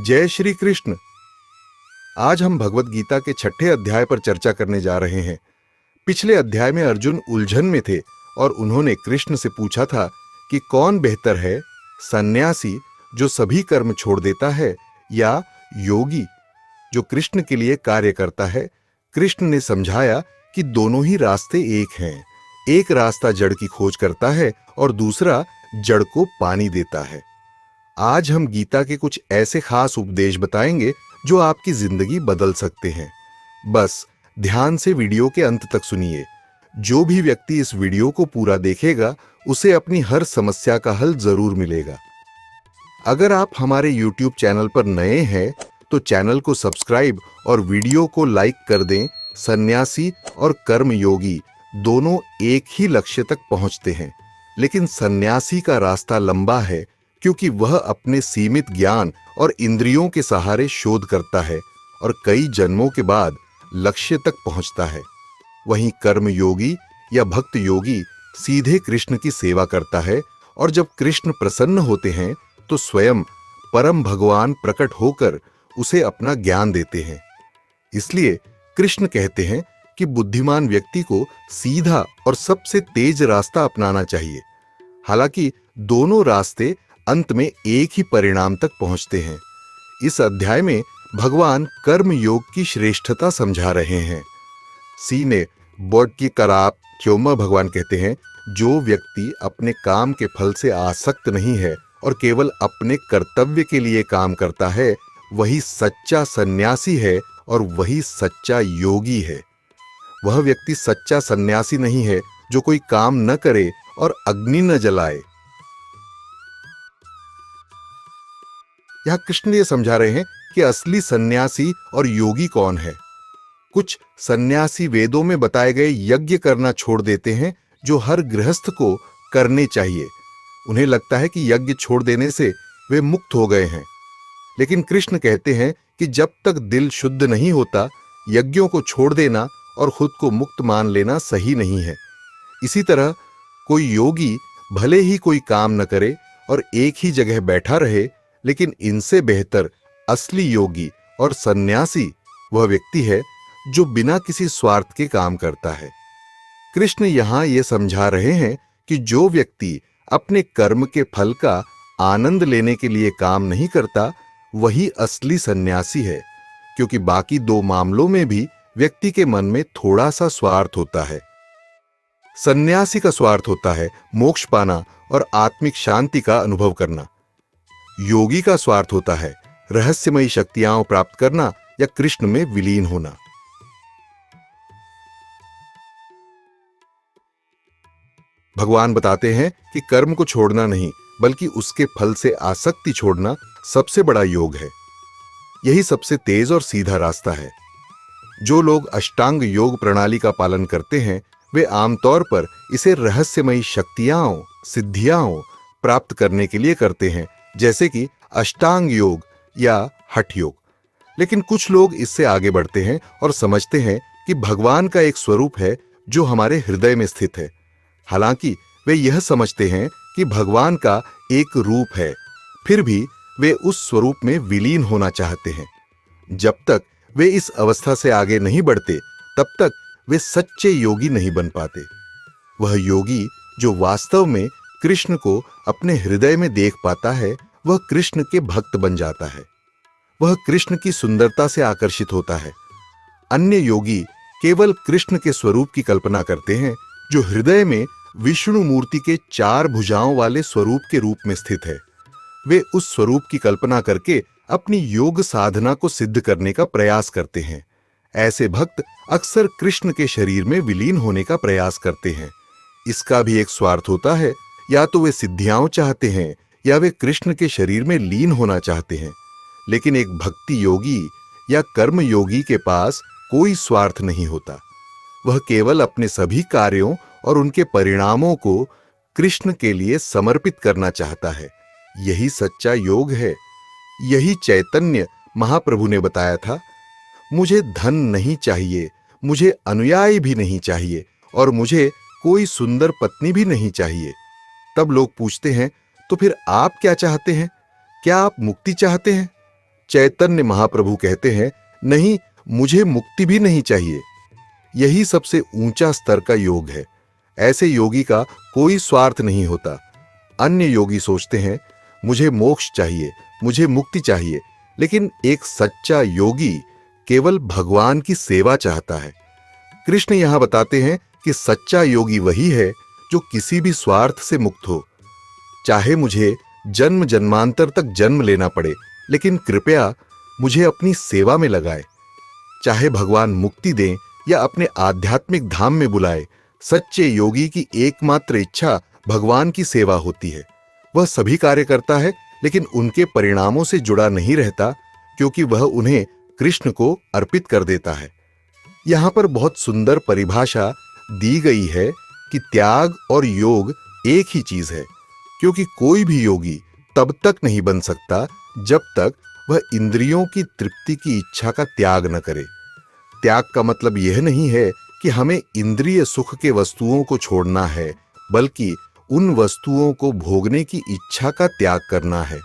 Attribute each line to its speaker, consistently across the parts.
Speaker 1: जय श्री कृष्ण। आज हम भगवत गीता के 6ठे अध्याय पर चर्चा करने जा रहे हैं। पिछले अध्याय में अर्जुन उलझन में थे और उन्होंने कृष्ण से पूछा था कि कौन बेहतर है, सन्यासी जो सभी कर्म छोड़ देता है या योगी जो कृष्ण के लिए कार्य करता है। कृष्ण ने समझाया कि दोनों ही रास्ते एक हैं। एक रास्ता जड़ की खोज करता है और दूसरा जड़ को पानी देता है। आज हम गीता के कुछ ऐसे खास उपदेश बताएंगे जो आपकी जिंदगी बदल सकते हैं। बस ध्यान से वीडियो के अंत तक सुनिए। जो भी व्यक्ति इस वीडियो को पूरा देखेगा उसे अपनी हर समस्या का हल जरूर मिलेगा। अगर आप हमारे YouTube चैनल पर नए हैं तो चैनल को सब्सक्राइब और वीडियो को लाइक कर दें। सन्यासी और कर्मयोगी दोनों एक ही लक्ष्य तक पहुंचते हैं, लेकिन सन्यासी का रास्ता लंबा है क्योंकि वह अपने सीमित ज्ञान और इंद्रियों के सहारे शोध करता है और कई जन्मों के बाद लक्ष्य तक पहुंचता है। वहीं कर्मयोगी या भक्त योगी सीधे कृष्ण की सेवा करता है और जब कृष्ण प्रसन्न होते हैं तो स्वयं परम भगवान प्रकट होकर उसे अपना ज्ञान देते हैं। इसलिए कृष्ण कहते हैं कि बुद्धिमान व्यक्ति को सीधा और सबसे तेज रास्ता अपनाना चाहिए। हालांकि दोनों रास्ते अंत में एक ही परिणाम तक पहुंचते हैं। इस अध्याय में भगवान कर्म योग की श्रेष्ठता समझा रहे हैं। सीने बोर्ड की कराप क्यों भगवान कहते हैं, जो व्यक्ति अपने काम के फल से आसक्त नहीं है और केवल अपने कर्तव्य के लिए काम करता है, वही सच्चा सन्यासी है और वही सच्चा योगी है। वह व्यक्ति सच्चा सन्यासी नहीं है जो कोई काम न करे और अग्नि न जलाए। यहां कृष्ण ये समझा रहे हैं कि असली सन्यासी और योगी कौन है। कुछ सन्यासी वेदों में बताए गए यज्ञ करना छोड़ देते हैं जो हर गृहस्थ को करने चाहिए। उन्हें लगता है कि यज्ञ छोड़ देने से वे मुक्त हो गए हैं, लेकिन कृष्ण कहते हैं कि जब तक दिल शुद्ध नहीं होता, यज्ञों को छोड़ देना और खुद को मुक्त मान लेना सही नहीं है। इसी तरह कोई योगी भले ही कोई काम न करे और एक ही जगह बैठा रहे, लेकिन इनसे बेहतर असली योगी और सन्यासी वह व्यक्ति है जो बिना किसी स्वार्थ के काम करता है। कृष्ण यहां यह समझा रहे हैं कि जो व्यक्ति अपने कर्म के फल का आनंद लेने के लिए काम नहीं करता, वही असली सन्यासी है, क्योंकि बाकी दो मामलों में भी व्यक्ति के मन में थोड़ा सा स्वार्थ होता है। सन्यासी का स्वार्थ होता है मोक्ष पाना और आत्मिक शांति का अनुभव करना। योगी का स्वार्थ होता है रहस्यमयी शक्तियां प्राप्त करना या कृष्ण में विलीन होना। भगवान बताते हैं कि कर्म को छोड़ना नहीं, बल्कि उसके फल से आसक्ति छोड़ना सबसे बड़ा योग है। यही सबसे तेज और सीधा रास्ता है। जो लोग अष्टांग योग प्रणाली का पालन करते हैं, वे आमतौर पर इसे रहस्यमयी शक्तियां, सिद्धियां प्राप्त करने के लिए करते हैं, जैसे कि अष्टांग योग या हठ योग। लेकिन कुछ लोग इससे आगे बढ़ते हैं और समझते हैं कि भगवान का एक स्वरूप है जो हमारे हृदय में स्थित है। हालांकि वे यह समझते हैं कि भगवान का एक रूप है, फिर भी वे उस स्वरूप में विलीन होना चाहते हैं। जब तक वे इस अवस्था से आगे नहीं बढ़ते, तब तक वे सच्चे योगी नहीं बन पाते। वह योगी जो वास्तव में कृष्ण को अपने हृदय में देख पाता है, वह कृष्ण के भक्त बन जाता है। वह कृष्ण की सुंदरता से आकर्षित होता है। अन्य योगी केवल कृष्ण के स्वरूप की कल्पना करते हैं, जो हृदय में विष्णु मूर्ति के 4 भुजाओं वाले स्वरूप के रूप में स्थित है। वे उस स्वरूप की कल्पना करके अपनी योग साधना को सिद्ध करने का प्रयास करते हैं। ऐसे भक्त अक्सर कृष्ण के शरीर में विलीन होने का प्रयास करते हैं। इसका भी एक स्वार्थ होता है, या तो वे सिद्धियां चाहते हैं या वे कृष्ण के शरीर में लीन होना चाहते हैं। लेकिन एक भक्ति योगी या कर्म योगी के पास कोई स्वार्थ नहीं होता। वह केवल अपने सभी कार्यों और उनके परिणामों को कृष्ण के लिए समर्पित करना चाहता है। यही सच्चा योग है। यही चैतन्य महाप्रभु ने बताया था, मुझे धन नहीं चाहिए, मुझे अनुयायी भी नहीं चाहिए और मुझे कोई सुंदर पत्नी भी नहीं चाहिए। तब लोग पूछते हैं, तो फिर आप क्या चाहते हैं? क्या आप मुक्ति चाहते हैं? चैतन्य महाप्रभु कहते हैं, नहीं, मुझे मुक्ति भी नहीं चाहिए। यही सबसे ऊंचा स्तर का योग है। ऐसे योगी का कोई स्वार्थ नहीं होता। अन्य योगी सोचते हैं, मुझे मोक्ष चाहिए, मुझे मुक्ति चाहिए, लेकिन एक सच्चा योगी केवल भगवान की सेवा चाहता है। कृष्ण यहां बताते हैं कि सच्चा योगी वही है जो किसी भी स्वार्थ से मुक्त हो। चाहे मुझे जन्म जन्मांतर तक जन्म लेना पड़े, लेकिन कृपया मुझे अपनी सेवा में लगाए। चाहे भगवान मुक्ति दें या अपने आध्यात्मिक धाम में बुलाए, सच्चे योगी की एकमात्र इच्छा भगवान की सेवा होती है। वह सभी कार्य करता है, लेकिन उनके परिणामों से जुड़ा नहीं रहता, क्योंकि वह उन्हें कृष्ण को अर्पित कर देता है। यहां पर बहुत सुंदर परिभाषा दी गई है कि त्याग और योग एक ही चीज है, क्योंकि कोई भी योगी तब तक नहीं बन सकता जब तक वह इंद्रियों की तृप्ति की इच्छा का त्याग न करे। त्याग का मतलब यह नहीं है कि हमें इंद्रिय सुख के वस्तुओं को छोड़ना है, बल्कि उन वस्तुओं को भोगने की इच्छा का त्याग करना है।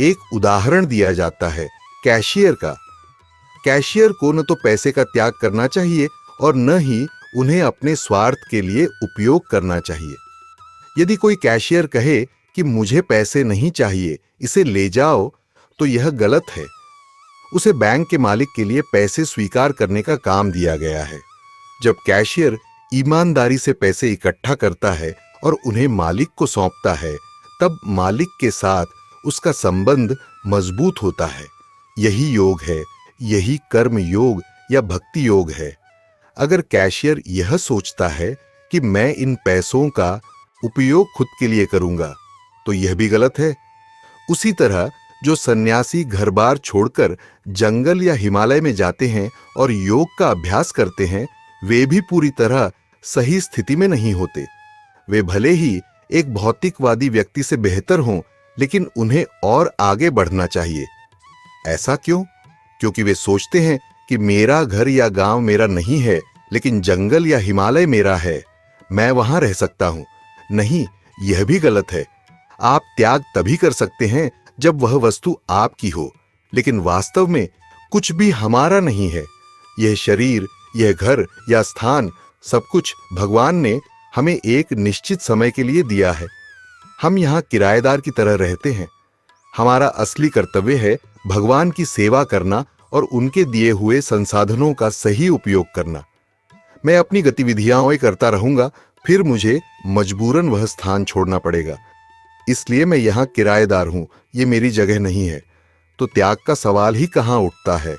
Speaker 1: एक उदाहरण दिया जाता है कैशियर का। कैशियर को न तो पैसे का त्याग करना चाहिए और न ही उन्हें अपने स्वार्थ के लिए उपयोग करना चाहिए। यदि कोई कैशियर कहे कि मुझे पैसे नहीं चाहिए, इसे ले जाओ, तो यह गलत है। उसे बैंक के मालिक के लिए पैसे स्वीकार करने का काम दिया गया है। जब कैशियर ईमानदारी से पैसे इकट्ठा करता है और उन्हें मालिक को सौंपता है, तब मालिक के साथ उसका संबंध मजबूत होता है। यही योग है, यही कर्म योग या भक्ति योग है। अगर कैशियर यह सोचता है कि मैं इन पैसों का उपयोग खुद के लिए करूंगा, तो यह भी गलत है। उसी तरह जो सन्यासी घर-बार छोड़कर जंगल या हिमालय में जाते हैं और योग का अभ्यास करते हैं, वे भी पूरी तरह सही स्थिति में नहीं होते। वे भले ही एक भौतिकवादी व्यक्ति से बेहतर हों, लेकिन उन्हें और आगे बढ़ना चाहिए। ऐसा क्यों? क्योंकि वे सोचते हैं कि मेरा घर या गांव मेरा नहीं है, लेकिन जंगल या हिमालय मेरा है, मैं वहां रह सकता हूं। नहीं, यह भी गलत है। आप त्याग तभी कर सकते हैं जब वह वस्तु आपकी हो, लेकिन वास्तव में कुछ भी हमारा नहीं है। यह शरीर, यह घर या स्थान, सब कुछ भगवान ने हमें एक निश्चित समय के लिए दिया है। हम यहाँ किराएदार की तरह रहते हैं। हमारा असली कर्तव्य है भगवान की सेवा करना और उनके दिए हुए संसाधनों का सही उपयोग करना। मैं अपनी गतिविधियां करता रहूंगा, फिर मुझे मजबूरन वह स्थान छोड़ना पड़ेगा। इसलिए मैं यहाँ किराएदार हूं, ये मेरी जगह नहीं है। तो त्याग का सवाल ही कहां उठता है।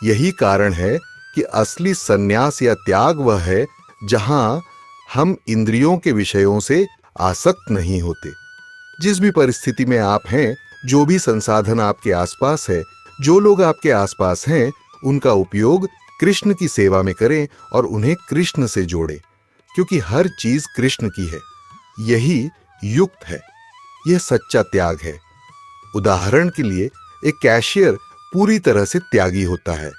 Speaker 1: यही कारण है कि असली सन्यास या त्याग वह है जहां हम इंद्रियों के विषयों से आसक्त नहीं होते। जिस भी परिस्थिति में आप हैं, जो भी संसाधन आपके आसपास है, जो लोग आपके आसपास हैं, उनका उपयोग कृष्ण की सेवा में करें और उन्हें कृष्ण से जोड़ें, क्योंकि हर चीज कृष्ण की है। यही युक्त है, यह सच्चा त्याग है। उदाहरण के लिए, एक कैशियर पूरी तरह से त्यागी होता है।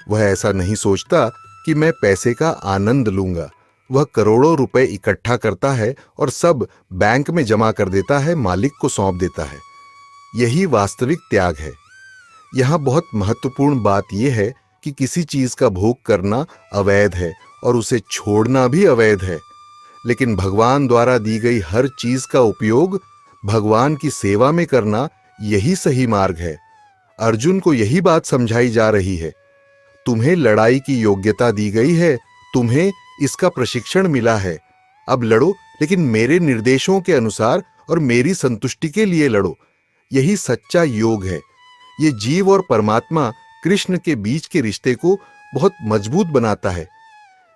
Speaker 1: वह ऐसा नहीं सोचता कि मैं पैसे का आनंद लूंगा। वह करोड़ों रुपए इकट्ठा करता है और सब बैंक में जमा कर देता है, मालिक को सौंप देता है। यही वास्तविक त्याग है। यहां बहुत महत्वपूर्ण बात यह है कि किसी चीज का भोग करना अवैध है और उसे छोड़ना भी अवैध है, लेकिन भगवान द्वारा दी गई हर चीज का उपयोग भगवान की सेवा में करना, यही सही मार्ग है। अर्जुन को यही बात समझाई जा रही है। तुम्हें लड़ाई की योग्यता दी गई है, तुम्हें इसका प्रशिक्षण मिला है। अब लड़ो, लेकिन मेरे निर्देशों के अनुसार और मेरी संतुष्टि के लिए लड़ो। यही सच्चा योग है। ये जीव और परमात्मा कृष्ण के बीच के रिश्ते को बहुत मजबूत बनाता है।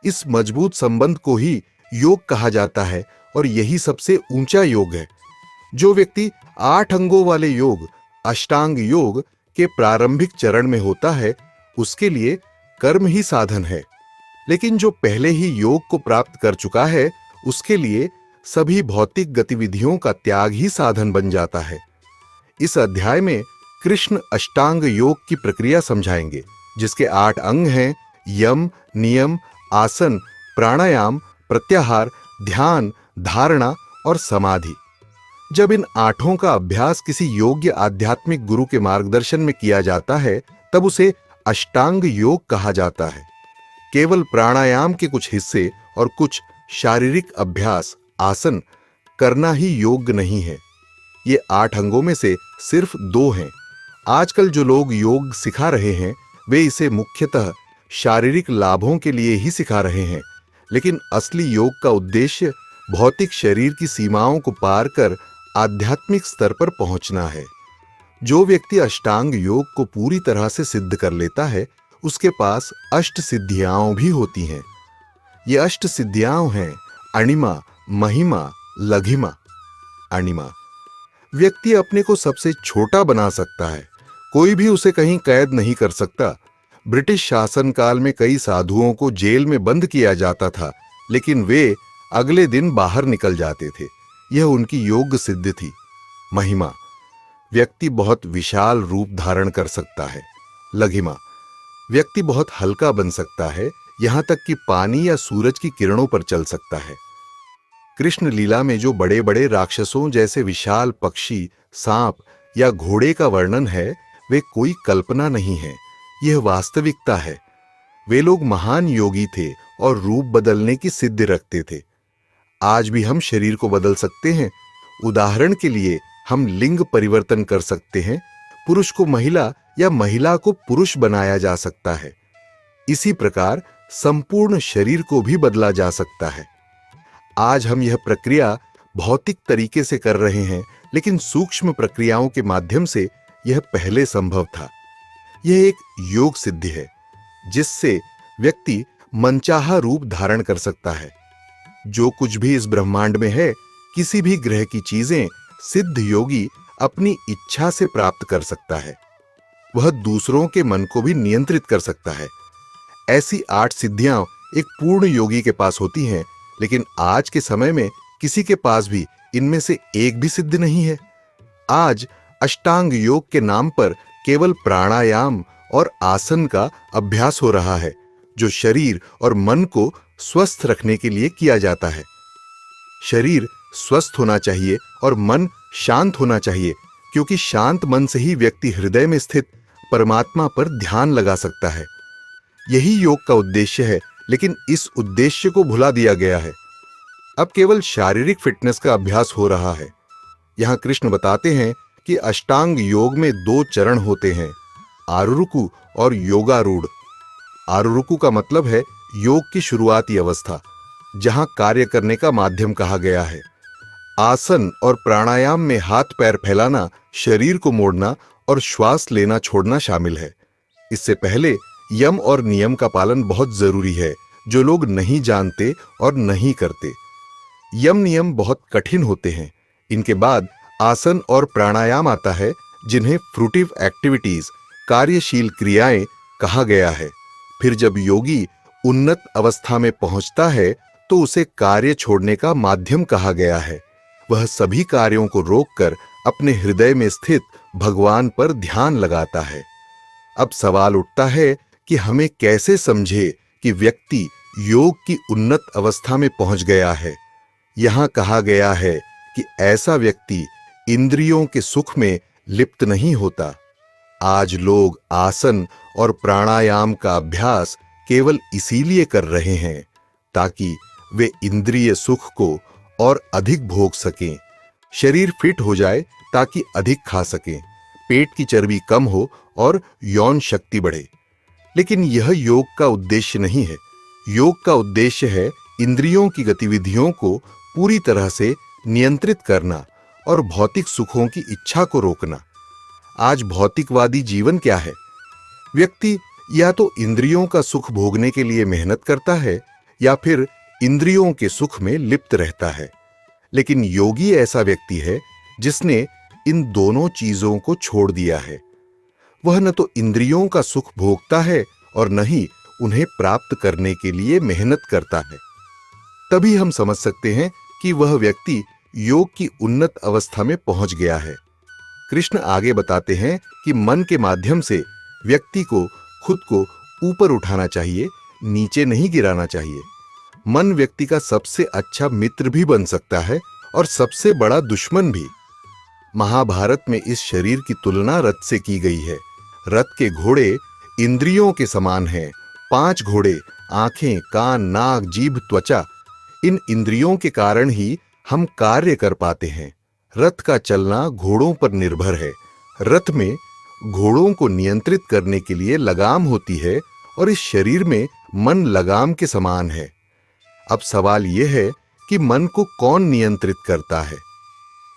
Speaker 1: इस मजबूत संबंध को ही योग कहा जाता है और यही सबसे ऊंचा योग है। जो व्यक्ति 8 अंगों वाले योग, अष्टांग योग के प्रारंभिक चरण में होता है, उसके लिए कर्म ही साधन है। लेकिन जो पहले ही योग को प्राप्त कर चुका है, उसके लिए सभी भौतिक गतिविधियों का त्याग ही साधन बन जाता है। इस अध्याय में कृष्ण अष्टांग योग की प्रक्रिया समझाएंगे, जिसके 8 अंग हैं: यम, नियम, आसन, प्राणायाम, प्रत्याहार, ध्यान, धारणा और समाधि। जब इन आठों का अभ्यास किसी योग्य आध्यात्मिक गुरु के मार्गदर्शन में किया जाता है तब उसे अष्टांग योग कहा जाता है। केवल प्राणायाम के कुछ हिस्से और कुछ शारीरिक अभ्यास आसन करना ही योग नहीं है। ये 8 अंगों में से सिर्फ 2 हैं। आजकल जो लोग योग सिखा रहे हैं वे इसे मुख्यतः शारीरिक लाभों के लिए ही सिखा रहे हैं, लेकिन असली योग का उद्देश्य भौतिक शरीर की सीमाओं को पार कर आध्यात्मिक स्तर पर पहुंचना है। जो व्यक्ति अष्टांग योग को पूरी तरह से सिद्ध कर लेता है उसके पास अष्ट सिद्धियां भी होती हैं। ये अष्ट सिद्धियां हैं अणिमा, महिमा, लघिमा। अणिमा, व्यक्ति अपने को सबसे छोटा बना सकता है, कोई भी उसे कहीं कैद नहीं कर सकता। ब्रिटिश शासनकाल में कई साधुओं को जेल में बंद किया जाता था, लेकिन वे अगले दिन बाहर निकल जाते थे। यह उनकी योग सिद्धि थी। महिमा, व्यक्ति बहुत विशाल रूप धारण कर सकता है। लघिमा, व्यक्ति बहुत हल्का बन सकता है, यहां तक कि पानी या सूरज की किरणों पर चल सकता है। कृष्ण लीला में जो बड़े बड़े राक्षसों जैसे विशाल पक्षी, सांप या घोड़े का वर्णन है वे कोई कल्पना नहीं है, यह वास्तविकता है। वे लोग महान योगी थे और रूप बदलने की सिद्धि रखते थे। आज भी हम शरीर को बदल सकते हैं। उदाहरण के लिए हम लिंग परिवर्तन कर सकते हैं, पुरुष को महिला या महिला को पुरुष बनाया जा सकता है। इसी प्रकार संपूर्ण शरीर को भी बदला जा सकता है। आज हम यह प्रक्रिया भौतिक तरीके से कर रहे हैं, लेकिन सूक्ष्म प्रक्रियाओं के माध्यम से यह पहले संभव था। यह एक योग सिद्धि है जिससे व्यक्ति मनचाहा रूप धारण कर सकता है। जो कुछ भी इस ब्रह्मांड में है, किसी भी ग्रह की चीजें सिद्ध योगी अपनी इच्छा से प्राप्त कर सकता है। वह दूसरों के मन को भी नियंत्रित कर सकता है। ऐसी 8 सिद्धियां एक पूर्ण योगी के पास होती हैं, लेकिन आज के समय में किसी के पास भी इनमें से एक भी सिद्ध नहीं है। आज अष्टांग योग के नाम पर केवल प्राणायाम और आसन का अभ्यास हो रहा है, जो शरीर और मन को स्वस्थ रखने के लिए किया जाता है। शरीर स्वस्थ होना चाहिए और मन शांत होना चाहिए, क्योंकि शांत मन से ही व्यक्ति हृदय में स्थित परमात्मा पर ध्यान लगा सकता है। यही योग का उद्देश्य है, लेकिन इस उद्देश्य को भुला दिया गया है। अब केवल शारीरिक फिटनेस का अभ्यास हो रहा है। यहां कृष्ण बताते हैं कि अष्टांग योग में 2 चरण होते हैं, आरुरुकु और योगारूढ़। आरुरुकु का मतलब है योग की शुरुआती अवस्था, जहां कार्य करने का माध्यम कहा गया है। आसन और प्राणायाम में हाथ पैर फैलाना, शरीर को मोड़ना और श्वास लेना छोड़ना शामिल है। इससे पहले यम और नियम का पालन बहुत जरूरी है, जो लोग नहीं जानते और नहीं करते। यम नियम बहुत कठिन होते हैं। इनके बाद आसन और प्राणायाम आता है, जिन्हें फ्रूटिव एक्टिविटीज, कार्यशील क्रियाएं कहा गया है। फिर जब योगी उन्नत अवस्था में पहुंचता है तो उसे कार्य छोड़ने का माध्यम कहा गया है। वह सभी कार्यों को रोककर अपने हृदय में स्थित भगवान पर ध्यान लगाता है। अब सवाल उठता है कि हमें कैसे समझे कि व्यक्ति योग की उन्नत अवस्था में पहुंच गया है। यहां कहा गया है कि ऐसा व्यक्ति इंद्रियों के सुख में लिप्त नहीं होता। आज लोग आसन और प्राणायाम का अभ्यास केवल इसीलिए कर रहे हैं ताकि वे इंद्रिय सुख को और अधिक भोग सकें, शरीर फिट हो जाए ताकि अधिक खा सकें, पेट की चर्बी कम हो और यौन शक्ति बढ़े। लेकिन यह योग का उद्देश्य नहीं है। योग का उद्देश्य है इंद्रियों की गतिविधियों को पूरी तरह से नियंत्रित करना और भौतिक सुखों की इच्छा को रोकना। आज भौतिकवादी जीवन क्या है? व्यक्ति या तो इंद्रियों का सुख भोगने के लिए मेहनत करता है या फिर इंद्रियों के सुख में लिप्त रहता है। लेकिन योगी ऐसा व्यक्ति है जिसने इन दोनों चीजों को छोड़ दिया है। वह न तो इंद्रियों का सुख भोगता है और न ही उन्हें प्राप्त करने के लिए मेहनत करता है। तभी हम समझ सकते हैं कि वह व्यक्ति योग की उन्नत अवस्था में पहुंच गया है। कृष्ण आगे बताते हैं कि मन के माध्यम से व्यक्ति को खुद को ऊपर उठाना चाहिए, नीचे नहीं गिराना चाहिए। मन व्यक्ति का सबसे अच्छा मित्र भी बन सकता है और सबसे बड़ा दुश्मन भी। महाभारत में इस शरीर की तुलना रथ से की गई है। रथ के घोड़े इंद्रियों के समान हैं। 5 घोड़े, आंखें, कान, नाक, जीभ, त्वचा, इन इंद्रियों के कारण ही हम कार्य कर पाते हैं। रथ का चलना घोड़ों पर निर्भर है। रथ में घोड़ों को नियंत्रित करने के लिए लगाम होती है और इस शरीर में मन लगाम के समान है। अब सवाल यह है कि मन को कौन नियंत्रित करता है?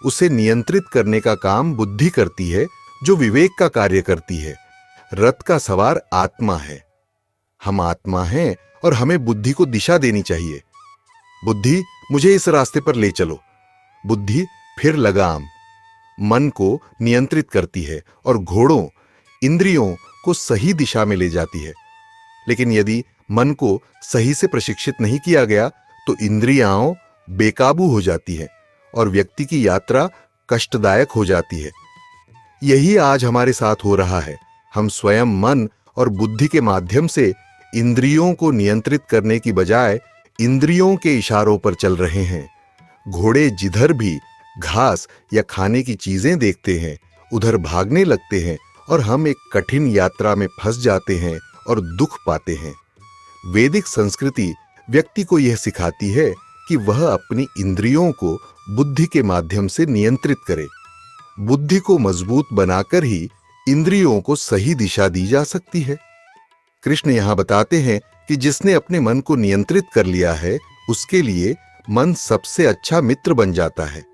Speaker 1: उसे नियंत्रित करने का काम बुद्धि करती है, जो विवेक का कार्य करती है। रथ का सवार आत्मा है। हम आत्मा हैं और हमें बुद्धि को दिशा देनी चाहिए। बुद्धि, मुझे इस रास्ते पर ले चलो। बुद्धि फिर लगाम मन को नियंत्रित करती है और घोड़ों, इंद्रियों को सही दिशा में ले जाती है। लेकिन यदि मन को सही से प्रशिक्षित नहीं किया गया तो इंद्रियां बेकाबू हो जाती हैं और व्यक्ति की यात्रा कष्टदायक हो जाती है। यही आज हमारे साथ हो रहा है। हम स्वयं मन और बुद्धि के माध्यम से इंद्रियों को नियंत्रित करने की बजाय इंद्रियों के इशारों पर चल रहे हैं। घोड़े जिधर भी घास या खाने की चीजें देखते हैं, उधर भागने लगते हैं और हम एक कठिन यात्रा में फंस जाते हैं और दुख पाते हैं। वैदिक संस्कृति व्यक्ति को यह सिखाती है कि वह अपनी इंद्रियों को बुद्धि के माध्यम से नियंत्रित करे। बुद्धि को मजबूत बनाकर ही इंद्रियों को सही दिशा दी जा सकती है। कृष्ण यहां बताते हैं कि जिसने अपने मन को नियंत्रित कर लिया है, उसके लिए मन सबसे अच्छा मित्र बन जाता है।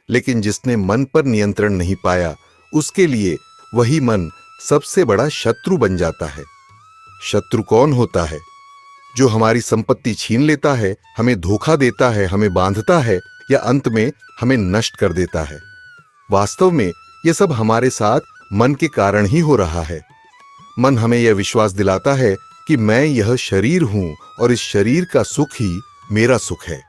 Speaker 1: लेकिन जिसने मन पर नियंत्रण नहीं पाया, उसके लिए वही मन सबसे बड़ा शत्रु बन जाता है। शत्रु कौन होता है? जो हमारी संपत्ति छीन लेता है, हमें धोखा देता है, हमें बांधता है या अंत में हमें नष्ट कर देता है। वास्तव में यह सब हमारे साथ मन के कारण ही हो रहा है। मन हमें यह विश्वास दिलाता है कि मैं यह शरीर हूं और इस शरीर का सुख ही मेरा सुख है।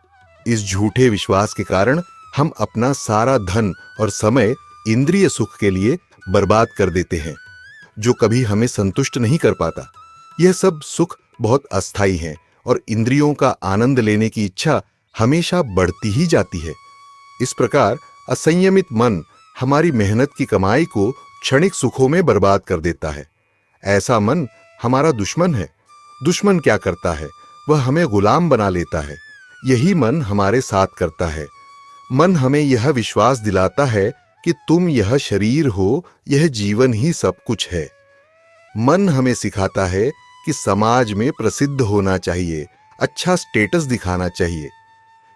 Speaker 1: इस झूठे विश्वास के कारण हम अपना सारा धन और समय इंद्रिय सुख के लिए बर्बाद कर देते हैं, जो कभी हमें संतुष्ट नहीं कर पाता। यह सब सुख बहुत अस्थायी है और इंद्रियों का आनंद लेने की इच्छा हमेशा बढ़ती ही जाती है। इस प्रकार असंयमित मन हमारी मेहनत की कमाई को क्षणिक सुखों में बर्बाद कर देता है। ऐसा मन हमारा दुश्मन है। दुश्मन क्या करता है? वह हमें गुलाम बना लेता है। यही मन हमारे साथ करता है। मन हमें यह विश्वास दिलाता है कि तुम यह शरीर हो, यह जीवन ही सब कुछ है। मन हमें सिखाता है कि समाज में प्रसिद्ध होना चाहिए, अच्छा स्टेटस दिखाना चाहिए।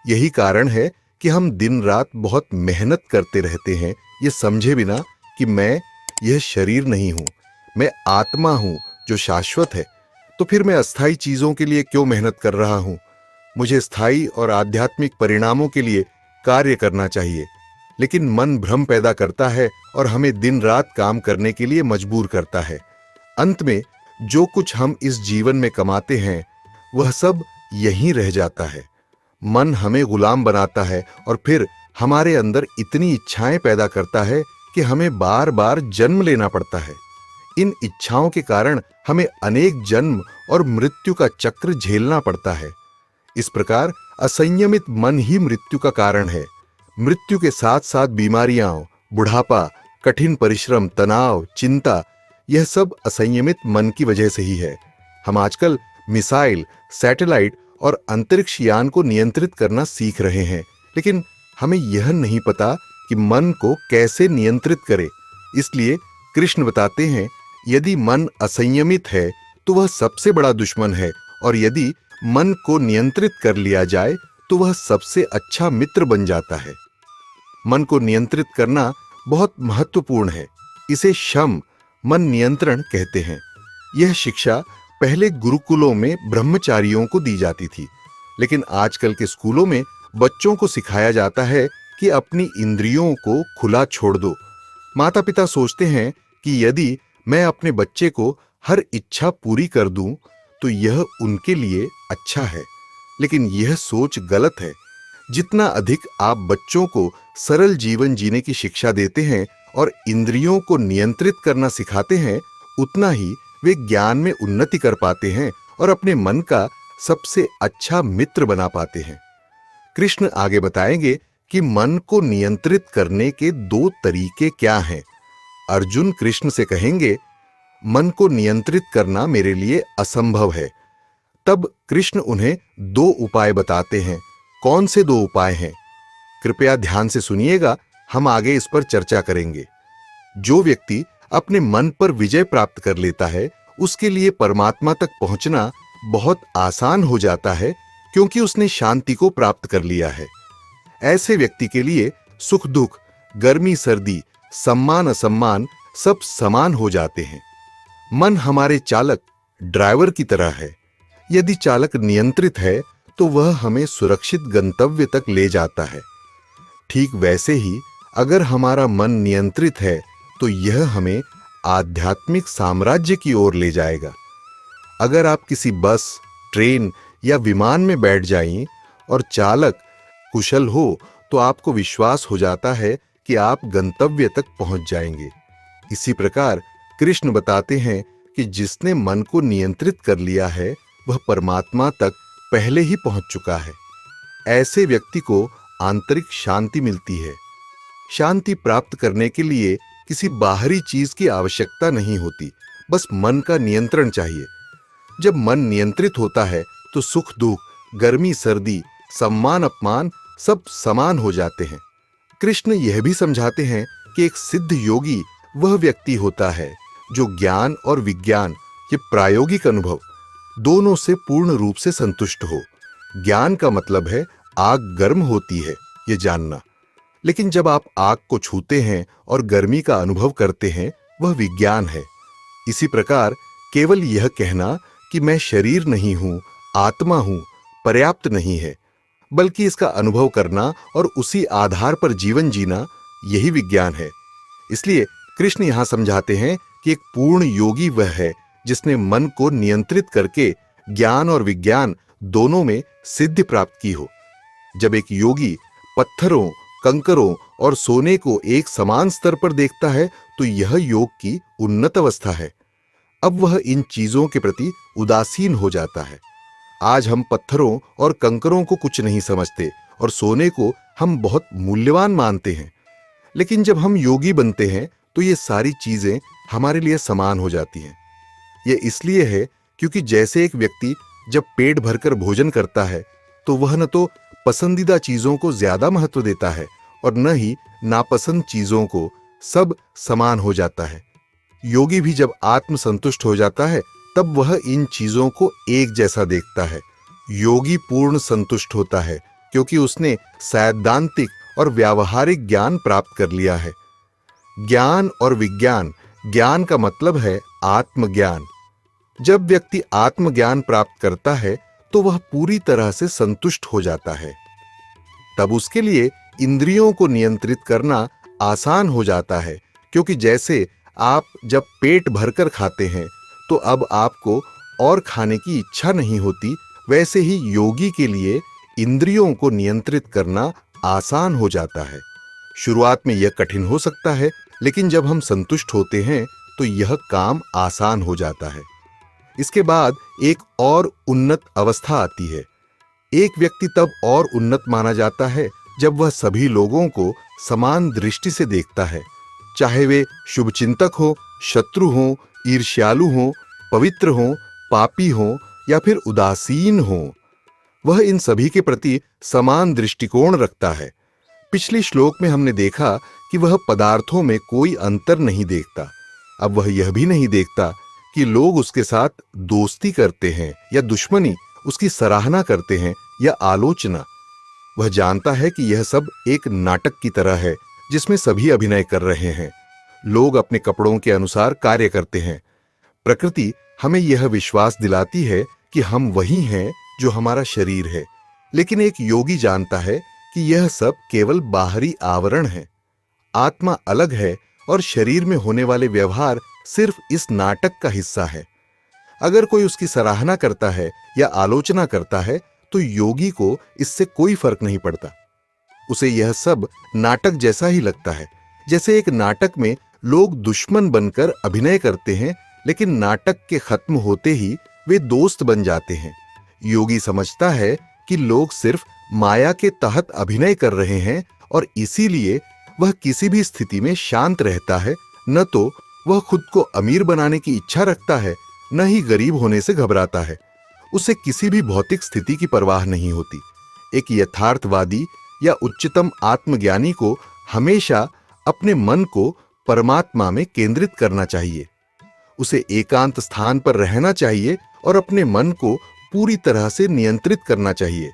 Speaker 1: यही कारण है कि हम दिन रात बहुत मेहनत करते रहते हैं, ये समझे बिना कि मैं यह शरीर नहीं हूं, मैं आत्मा हूं जो शाश्वत है। तो फिर मैं अस्थायी चीजों के लिए क्यों मेहनत कर रहा हूं? मुझे स्थायी और आध्यात्मिक परिणामों के लिए कार्य करना चाहिए। लेकिन मन भ्रम पैदा करता है और हमें दिन रात काम करने के लिए मजबूर करता है। अंत में जो कुछ हम इस जीवन में कमाते हैं, वह सब यहीं रह जाता है। मन हमें गुलाम बनाता है और फिर हमारे अंदर इतनी इच्छाएं पैदा करता है कि हमें बार बार जन्म लेना पड़ता है। इन इच्छाओं के कारण हमें अनेक जन्म और मृत्यु का चक्र झेलना पड़ता है। इस प्रकार असंयमित मन ही मृत्यु का कारण है। मृत्यु के साथ साथ बीमारियां, बुढ़ापा, कठिन परिश्रम, तनाव, चिंता, यह सब असंयमित मन की वजह से ही है। हम आजकल मिसाइल, सैटेलाइट और अंतरिक्ष यान को नियंत्रित करना सीख रहे हैं, लेकिन हमें यह नहीं पता कि मन को कैसे नियंत्रित करें। इसलिए कृष्ण बताते हैं, यदि मन असंयमित है तो वह सबसे बड़ा दुश्मन है, और यदि मन को नियंत्रित कर लिया जाए तो वह सबसे अच्छा मित्र बन जाता है। मन को नियंत्रित करना बहुत महत्वपूर्ण है। इसे शम, मन नियंत्रण कहते हैं। यह शिक्षा पहले गुरुकुलों में ब्रह्मचारियों को दी जाती थी, लेकिन आजकल के स्कूलों में बच्चों को सिखाया जाता है कि अपनी इंद्रियों को खुला छोड़ दो। माता पिता सोचते हैं कि यदि मैं अपने बच्चे को हर इच्छा पूरी कर दूं तो यह उनके लिए अच्छा है, लेकिन यह सोच गलत है। जितना अधिक आप बच्चों को सरल जीवन जीने की शिक्षा देते हैं और इंद्रियों को नियंत्रित करना सिखाते हैं, उतना ही वे ज्ञान में उन्नति कर पाते हैं और अपने मन का सबसे अच्छा मित्र बना पाते हैं। कृष्ण आगे बताएंगे कि मन को नियंत्रित करने के दो तरीके क्या हैं। अर्जुन कृष्ण से कहेंगे, मन को नियंत्रित करना मेरे लिए असंभव है। तब कृष्ण उन्हें दो उपाय बताते हैं। कौन से दो उपाय हैं? कृपया ध्यान से सुनिएगा, हम आगे इस पर चर्चा करेंगे। जो व्यक्ति अपने मन पर विजय प्राप्त कर लेता है, उसके लिए परमात्मा तक पहुंचना बहुत आसान हो जाता है, क्योंकि उसने शांति को प्राप्त कर लिया है। ऐसे व्यक्ति के लिए सुख दुख, गर्मी सर्दी, सम्मान असम्मान सब समान हो जाते हैं। मन हमारे चालक, ड्राइवर की तरह है। यदि चालक नियंत्रित है तो वह हमें सुरक्षित गंतव्य तक ले जाता है। ठीक वैसे ही अगर हमारा मन नियंत्रित है तो यह हमें आध्यात्मिक साम्राज्य की ओर ले जाएगा। अगर आप किसी बस, ट्रेन या विमान में बैठ जाएं और चालक कुशल हो तो आपको विश्वास हो जाता है कि आप गंतव्य तक पहुंच जाएंगे। इसी प्रकार कृष्ण बताते हैं कि जिसने मन को नियंत्रित कर लिया है वह परमात्मा तक पहले ही पहुंच चुका है। ऐसे व्यक्ति को आंतरिक शांति मिलती है। शांति प्राप्त करने के लिए किसी बाहरी चीज की आवश्यकता नहीं होती, बस मन का नियंत्रण चाहिए। जब मन नियंत्रित होता है तो सुख दुख, गर्मी सर्दी, सम्मान अपमान सब समान हो जाते हैं। कृष्ण यह भी समझाते हैं कि एक सिद्ध योगी वह व्यक्ति होता है जो ज्ञान और विज्ञान, ये प्रायोगिक अनुभव, दोनों से पूर्ण रूप से संतुष्ट हो। ज्ञान का मतलब है आग गर्म होती है, ये जानना। लेकिन जब आप आग को छूते हैं और गर्मी का अनुभव करते हैं, वह विज्ञान है। इसी प्रकार केवल यह कहना कि मैं शरीर नहीं हूं, आत्मा हूं, पर्याप्त नहीं है, बल्कि इसका अनुभव करना और उसी आधार पर जीवन जीना, यही विज्ञान है। इसलिए कृष्ण यहां समझाते हैं कि एक पूर्ण योगी वह है जिसने मन को नियंत्रित करके ज्ञान और विज्ञान दोनों में सिद्धि प्राप्त की हो। जब एक योगी पत्थरों, कंकरों और सोने को एक समान स्तर पर देखता है तो यह योग की उन्नत अवस्था है। अब वह इन चीजों के प्रति उदासीन हो जाता है। आज हम पत्थरों और कंकरों को कुछ नहीं समझते और सोने को हम बहुत मूल्यवान मानते हैं। लेकिन जब हम योगी बनते हैं तो ये सारी चीजें हमारे लिए समान हो जाती हैं। यह इसलिए है क्योंकि जैसे एक व्यक्ति जब पेट भरकर भोजन करता है तो वह न तो पसंदीदा चीजों को ज्यादा महत्व देता है और न ही नापसंद चीजों को, सब समान हो जाता है। योगी भी जब आत्म संतुष्ट हो जाता है तब वह इन चीजों को एक जैसा देखता है। योगी पूर्ण संतुष्ट होता है क्योंकि उसने सैद्धांतिक और व्यावहारिक ज्ञान प्राप्त कर लिया है। ज्ञान और विज्ञान, ज्ञान का मतलब है आत्मज्ञान। जब व्यक्ति आत्मज्ञान प्राप्त करता है तो वह पूरी तरह से संतुष्ट हो जाता है। तब उसके लिए इंद्रियों को नियंत्रित करना आसान हो जाता है, क्योंकि जैसे आप जब पेट भरकर खाते हैं तो अब आपको और खाने की इच्छा नहीं होती, वैसे ही योगी के लिए इंद्रियों को नियंत्रित करना आसान हो जाता है। शुरुआत में यह कठिन हो सकता है, लेकिन जब हम संतुष्ट होते हैं तो यह काम आसान हो जाता है। इसके बाद एक और उन्नत अवस्था आती है। एक व्यक्ति तब और उन्नत माना जाता है जब वह सभी लोगों को समान दृष्टि से देखता है, चाहे वे शुभचिंतक हो, शत्रु हो, ईर्ष्यालु हो, पवित्र हो, पापी हो या फिर उदासीन हो। वह इन सभी के प्रति समान दृष्टिकोण रखता है। पिछले श्लोक में हमने देखा कि वह पदार्थों में कोई अंतर नहीं देखता। अब वह यह भी नहीं देखता कि लोग उसके साथ दोस्ती करते हैं या दुश्मनी, उसकी सराहना करते हैं या आलोचना। वह जानता है कि यह सब एक नाटक की तरह है जिसमें सभी अभिनय कर रहे हैं। लोग अपने कपड़ों के अनुसार कार्य करते हैं। प्रकृति हमें यह विश्वास दिलाती है कि हम वही हैं जो हमारा शरीर है, लेकिन एक योगी जानता है कि यह सब केवल बाहरी आवरण है। आत्मा अलग है और शरीर में होने वाले व्यवहार सिर्फ इस नाटक का हिस्सा है। अगर कोई उसकी सराहना करता है या आलोचना करता है तो योगी को इससे कोई फर्क नहीं पड़ता। उसे यह सब नाटक जैसा ही लगता है। जैसे एक नाटक में लोग दुश्मन बनकर अभिनय करते हैं, लेकिन नाटक के खत्म होते ही वे दोस्त बन जाते हैं। योगी समझता है कि लोग सिर्फ माया के तहत अभिनय कर रहे हैं और इसीलिए वह किसी भी स्थिति में शांत रहता है। न तो वह खुद को अमीर बनाने की इच्छा रखता है, न ही गरीब होने से घबराता है। उसे किसी भी भौतिक स्थिति की परवाह नहीं होती। एक यथार्थवादी या उच्चतम आत्मज्ञानी को हमेशा अपने मन को परमात्मा में केंद्रित करना चाहिए। उसे एकांत स्थान पर रहना चाहिए और अपने मन को पूरी तरह से नियंत्रित करना चाहिए।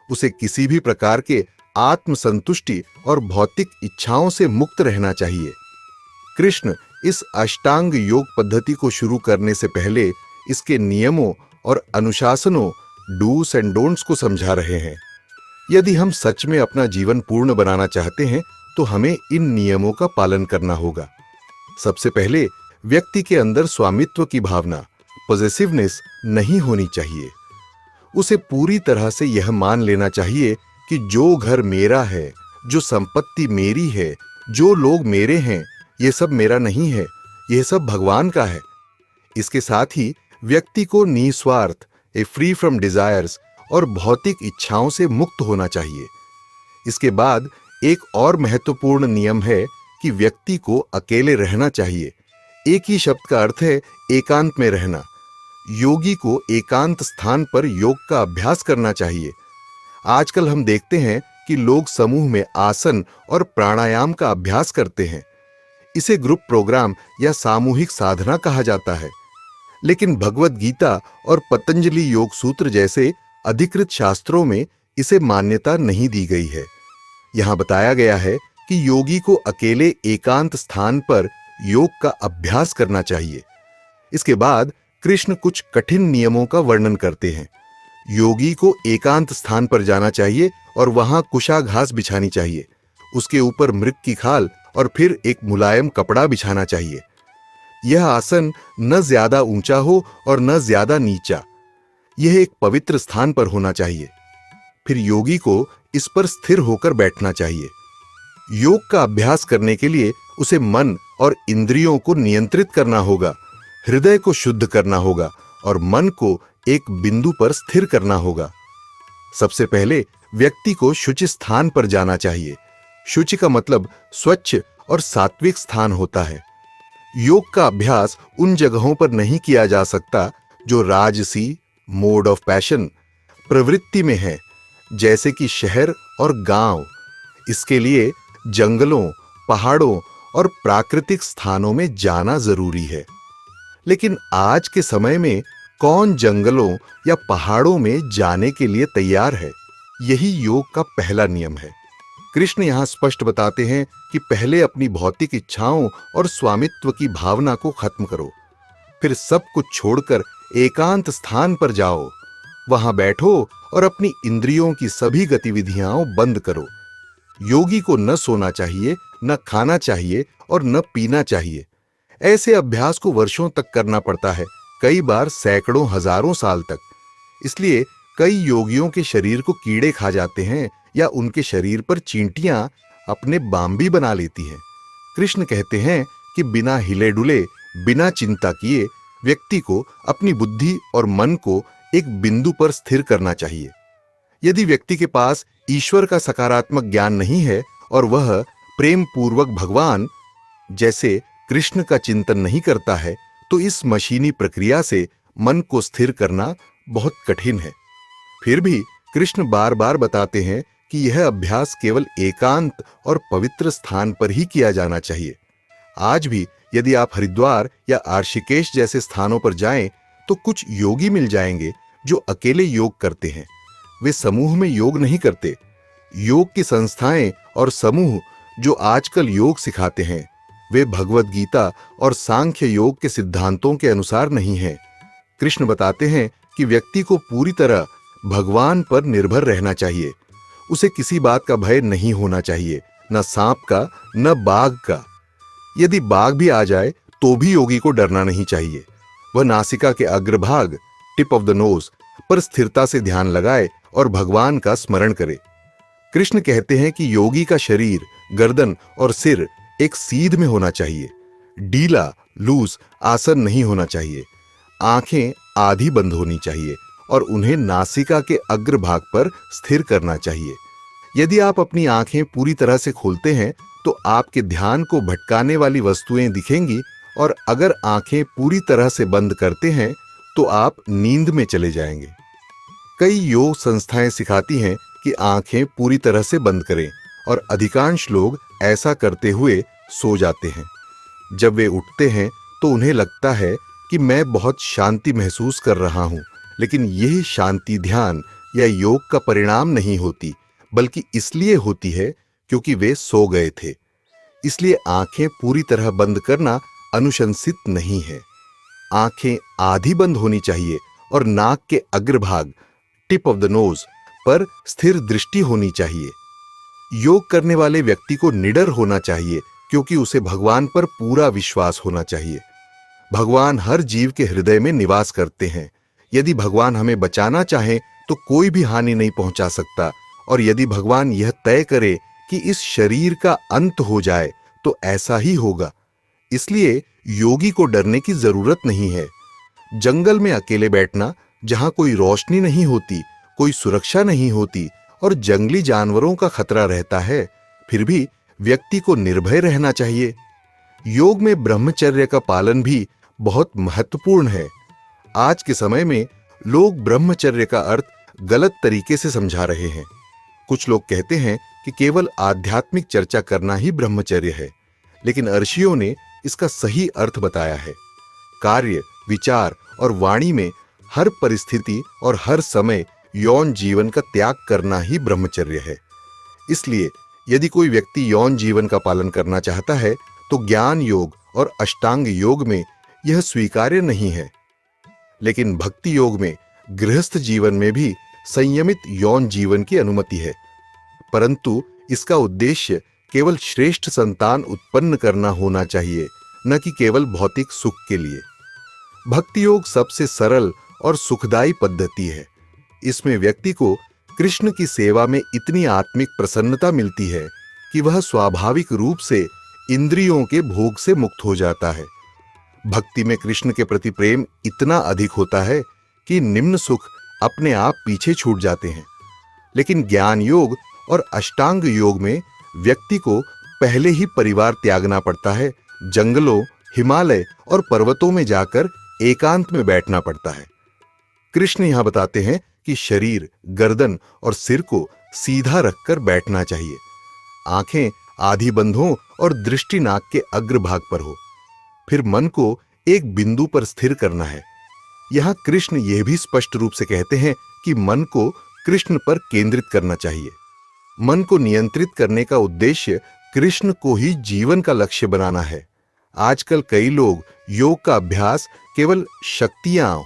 Speaker 1: उसे किसी भी प्रकार के आत्मसंतुष्टि और भौतिक इच्छाओं से मुक्त रहना चाहिए। कृष्ण इस अष्टांग योग पद्धति को शुरू करने से पहले इसके नियमों और अनुशासनों, डूस एंड डोंट्स को समझा रहे हैं। यदि हम सच में अपना जीवन पूर्ण बनाना चाहते हैं तो हमें इन नियमों का पालन करना होगा। सबसे पहले व्यक्ति के अंदर स्वामित्व की भावना, पॉसेसिवनेस नहीं होनी चाहिए। उसे पूरी तरह से यह मान लेना चाहिए कि जो घर मेरा है, जो संपत्ति मेरी है, जो लोग मेरे हैं, ये सब मेरा नहीं है, यह सब भगवान का है। इसके साथ ही व्यक्ति को निस्वार्थ, फ्री फ्रॉम डिजायर्स और भौतिक इच्छाओं से मुक्त होना चाहिए। इसके बाद एक और महत्वपूर्ण नियम है कि व्यक्ति को अकेले रहना चाहिए। एक ही शब्द का अर्थ है एकांत में रहना। योगी को एकांत स्थान पर योग का अभ्यास करना चाहिए। आजकल हम देखते हैं कि लोग समूह में आसन और प्राणायाम का अभ्यास करते हैं। इसे ग्रुप प्रोग्राम या सामूहिक साधना कहा जाता है। लेकिन भगवद गीता और पतंजलि योग सूत्र जैसे अधिकृत शास्त्रों में इसे मान्यता नहीं दी गई है। यहां बताया गया है कि योगी को अकेले एकांत स्थान पर योग का अभ्यास करना चाहिए। इसके बाद कृष्ण कुछ कठिन नियमों का वर्णन करते हैं। योगी को एकांत स्थान पर जाना चाहिए और वहां कुशा घास बिछानी चाहिए। उसके ऊपर मृग की खाल और फिर एक मुलायम कपड़ा बिछाना चाहिए। यह आसन न ज्यादा ऊंचा हो और न ज्यादा नीचा। यह एक पवित्र स्थान पर होना चाहिए। फिर योगी को इस पर स्थिर होकर बैठना चाहिए। योग का अभ्यास करने के लिए उसे मन और इंद्रियों को नियंत्रित करना होगा, हृदय को शुद्ध करना होगा और मन को एक बिंदु पर स्थिर करना होगा। सबसे पहले व्यक्ति को शुचि स्थान पर जाना चाहिए। शुचि का मतलब स्वच्छ और सात्विक स्थान होता है। योग का अभ्यास उन जगहों पर नहीं किया जा सकता जो राजसी, मोड ऑफ पैशन, प्रवृत्ति में है, जैसे कि शहर और गांव। इसके लिए जंगलों, पहाड़ों और प्राकृतिक स्थानों में जाना जरूरी है। लेकिन आज के समय में कौन जंगलों या पहाड़ों में जाने के लिए तैयार है? यही योग का पहला नियम है। कृष्ण यहां स्पष्ट बताते हैं कि पहले अपनी भौतिक इच्छाओं और स्वामित्व की भावना को खत्म करो, फिर सब कुछ छोड़कर एकांत स्थान पर जाओ। वहां बैठो और अपनी इंद्रियों की सभी गतिविधियां बंद करो। योगी को न सोना चाहिए, न खाना चाहिए और न पीना चाहिए। ऐसे अभ्यास को वर्षों तक करना पड़ता है, कई बार सैकड़ों हजारों साल तक। इसलिए कई योगियों के शरीर को कीड़े खा जाते हैं या उनके शरीर पर चींटियां अपने बाम्बी बना लेती हैं। कृष्ण कहते हैं कि बिना हिले डुले, बिना चिंता किए व्यक्ति को अपनी बुद्धि और मन को एक बिंदु पर स्थिर करना चाहिए। यदि व्यक्ति के पास ईश्वर का सकारात्मक ज्ञान नहीं है और वह प्रेम पूर्वक भगवान जैसे कृष्ण का चिंतन नहीं करता है, तो इस मशीनी प्रक्रिया से मन को स्थिर करना बहुत कठिन है। फिर भी कृष्ण बार बार बताते हैं कि यह अभ्यास केवल एकांत और पवित्र स्थान पर ही किया जाना चाहिए। आज भी यदि आप हरिद्वार या ऋषिकेश जैसे स्थानों पर जाएं, तो कुछ योगी मिल जाएंगे जो अकेले योग करते हैं। वे समूह में योग नहीं करते। योग की संस्थाएं और समूह जो आजकल योग सिखाते हैं, वे भगवद गीता और सांख्य योग के सिद्धांतों के अनुसार नहीं हैं। कृष्ण बताते हैं कि व्यक्ति को पूरी तरह भगवान पर निर्भर रहना चाहिए। उसे किसी बात का भय नहीं होना चाहिए, न सांप का, न बाघ का। यदि बाघ भी आ जाए तो भी योगी को डरना नहीं चाहिए। वह नासिका के अग्रभाग, टिप ऑफ द नोज पर स्थिरता से ध्यान लगाए और भगवान का स्मरण करे। कृष्ण कहते हैं कि योगी का शरीर, गर्दन और सिर एक सीध में होना चाहिए। ढीला, लूज आसन नहीं होना चाहिए। आंखें आधी बंद होनी चाहिए और उन्हें नासिका के अग्रभाग पर स्थिर करना चाहिए। यदि आप अपनी आंखें पूरी तरह से खोलते हैं तो आपके ध्यान को भटकाने वाली वस्तुएं दिखेंगी, और अगर आंखें पूरी तरह से बंद करते हैं तो आप नींद में चले जाएंगे। कई योग संस्थाएं सिखाती हैं कि आंखें पूरी तरह से बंद करें, और अधिकांश लोग ऐसा करते हुए सो जाते हैं। जब वे उठते हैं तो उन्हें लगता है कि मैं बहुत शांति महसूस कर रहा हूं, लेकिन यह शांति ध्यान या योग का परिणाम नहीं होती, बल्कि इसलिए होती है क्योंकि वे सो गए थे। इसलिए आंखें पूरी तरह बंद करना अनुशंसित नहीं है। आंखें आधी बंद होनी चाहिए और नाक के अग्रभाग, टिप ऑफ द नोज, पर स्थिर दृष्टि होनी चाहिए। योग करने वाले व्यक्ति को निडर होना चाहिए, क्योंकि उसे भगवान पर पूरा विश्वास होना चाहिए। भगवान हर जीव के हृदय में निवास करते हैं। यदि भगवान हमें बचाना चाहे तो कोई भी हानि नहीं पहुंचा सकता, और यदि भगवान यह तय करे कि इस शरीर का अंत हो जाए तो ऐसा ही होगा। इसलिए योगी को डरने की जरूरत नहीं है। जंगल में अकेले बैठना, जहां कोई रोशनी नहीं होती, कोई सुरक्षा नहीं होती और जंगली जानवरों का खतरा रहता है, फिर भी व्यक्ति को निर्भय रहना चाहिए। योग में ब्रह्मचर्य का पालन भी बहुत महत्वपूर्ण है। आज के समय में लोग ब्रह्मचर्य का अर्थ गलत तरीके से समझा रहे हैं। कुछ लोग कहते हैं कि केवल आध्यात्मिक चर्चा करना ही ब्रह्मचर्य है, लेकिन ऋषियों ने इसका सही अर्थ बताया है। कार्य, विचार और वाणी में हर परिस्थिति और हर समय यौन जीवन का त्याग करना ही ब्रह्मचर्य है। इसलिए यदि कोई व्यक्ति यौन जीवन का पालन करना चाहता है तो ज्ञान योग और अष्टांग योग में यह स्वीकार्य नहीं है। लेकिन भक्ति योग में गृहस्थ जीवन में भी संयमित यौन जीवन की अनुमति है, परंतु इसका उद्देश्य केवल श्रेष्ठ संतान उत्पन्न करना होना चाहिए, न कि केवल भौतिक सुख के लिए। भक्ति योग सबसे सरल और सुखदायी पद्धति है। इसमें व्यक्ति को कृष्ण की सेवा में इतनी आत्मिक प्रसन्नता मिलती है कि वह स्वाभाविक रूप से इंद्रियों के भोग से मुक्त हो जाता है। भक्ति में कृष्ण के प्रति प्रेम इतना अधिक होता है कि निम्न सुख अपने आप पीछे छूट जाते हैं। लेकिन ज्ञान योग और अष्टांग योग में व्यक्ति को पहले ही परिवार त्यागना पड़ता है, जंगलों, हिमालय और पर्वतों में जाकर एकांत में बैठना पड़ता है। कृष्ण यहां बताते हैं कि शरीर, गर्दन और सिर को सीधा रखकर बैठना चाहिए। आंखें आधी बंद हो और दृष्टि नाक के अग्रभाग पर हो। फिर मन को एक बिंदु पर स्थिर करना है। यहां कृष्ण यह भी स्पष्ट रूप से कहते हैं कि मन को कृष्ण पर केंद्रित करना चाहिए। मन को नियंत्रित करने का उद्देश्य कृष्ण को ही जीवन का लक्ष्य बनाना है। आजकल कई लोग योग का अभ्यास केवल शक्तियां,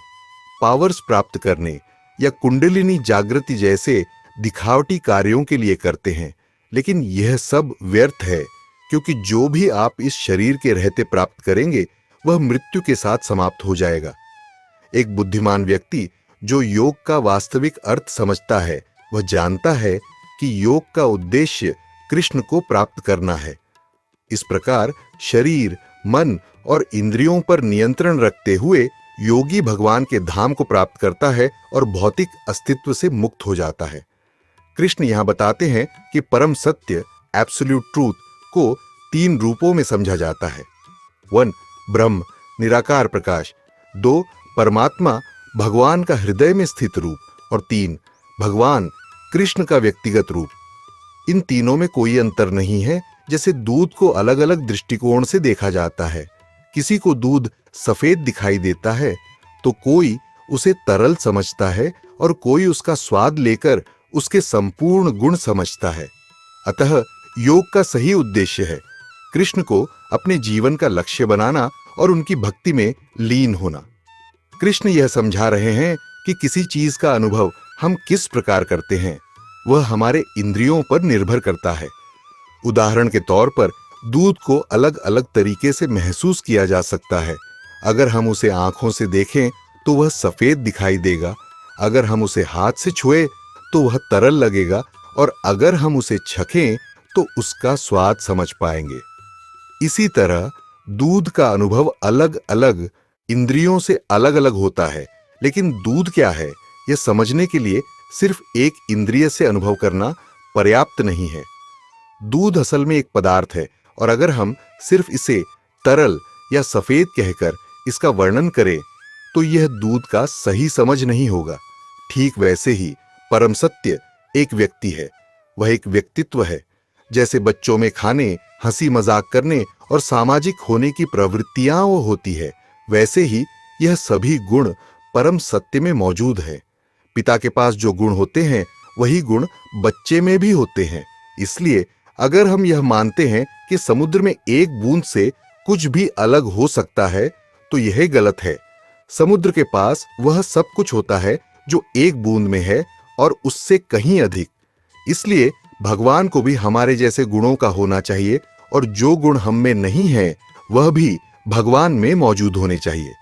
Speaker 1: पावर्स प्राप्त करने या कुंडलिनी जागृति जैसे दिखावटी कार्यों के लिए करते हैं, लेकिन यह सब व्यर्थ है, क्योंकि जो भी आप इस शरीर के रहते प्राप्त करेंगे वह मृत्यु के साथ समाप्त हो जाएगा। एक बुद्धिमान व्यक्ति जो योग का वास्तविक अर्थ समझता है, वह जानता है कि योग का उद्देश्य कृष्ण को प्राप्त करना है। इस प्रकार शरीर, मन और इंद्रियों पर नियंत्रण रखते हुए योगी भगवान के धाम को प्राप्त करता है और भौतिक अस्तित्व से मुक्त हो जाता है। कृष्ण यहां बताते हैं कि परम सत्य, एब्सोल्यूट ट्रूथ, को 3 रूपों में समझा जाता है। 1. ब्रह्म, निराकार प्रकाश। 2. परमात्मा, भगवान का हृदय में स्थित रूप। और 3. भगवान कृष्ण का व्यक्तिगत रूप। इन तीनों में कोई अंतर नहीं है। जैसे दूध को अलग अलग दृष्टिकोण से देखा जाता है। किसी को दूध सफेद दिखाई देता है तो कोई उसे तरल समझता है और कोई उसका स्वाद लेकर उसके संपूर्ण गुण समझता है। अतः योग का सही उद्देश्य है कृष्ण को अपने जीवन का लक्ष्य बनाना और उनकी भक्ति में लीन होना। कृष्ण यह समझा रहे हैं कि किसी चीज का अनुभव हम किस प्रकार करते हैं वह हमारे इंद्रियों पर निर्भर करता है। उदाहरण के तौर पर दूध को अलग अलग तरीके से महसूस किया जा सकता है। अगर हम उसे आंखों से देखें तो वह सफेद दिखाई देगा, अगर हम उसे हाथ से छुएं तो वह तरल लगेगा, और अगर हम उसे चखें तो उसका स्वाद समझ पाएंगे। इसी तरह दूध का अनुभव अलग अलग इंद्रियों से अलग अलग होता है, लेकिन दूध क्या है यह समझने के लिए सिर्फ एक इंद्रिय से अनुभव करना पर्याप्त नहीं है। दूध असल में एक पदार्थ है, और अगर हम सिर्फ इसे तरल या सफेद कहकर इसका वर्णन करें तो यह दूध का सही समझ नहीं होगा। ठीक वैसे ही परम सत्य एक व्यक्ति है, वह एक व्यक्तित्व है। जैसे बच्चों में खाने, हंसी मजाक करने और सामाजिक होने की प्रवृत्तियां वो होती है, वैसे ही यह सभी गुण परम सत्य में मौजूद है। पिता के पास जो गुण होते हैं वही गुण बच्चे में भी होते हैं। इसलिए अगर हम यह मानते हैं कि समुद्र में एक बूंद से कुछ भी अलग हो सकता है तो यह गलत है। समुद्र के पास वह सब कुछ होता है जो एक बूंद में है और उससे कहीं अधिक। इसलिए भगवान को भी हमारे जैसे गुणों का होना चाहिए, और जो गुण हम में नहीं है वह भी भगवान में मौजूद होने चाहिए।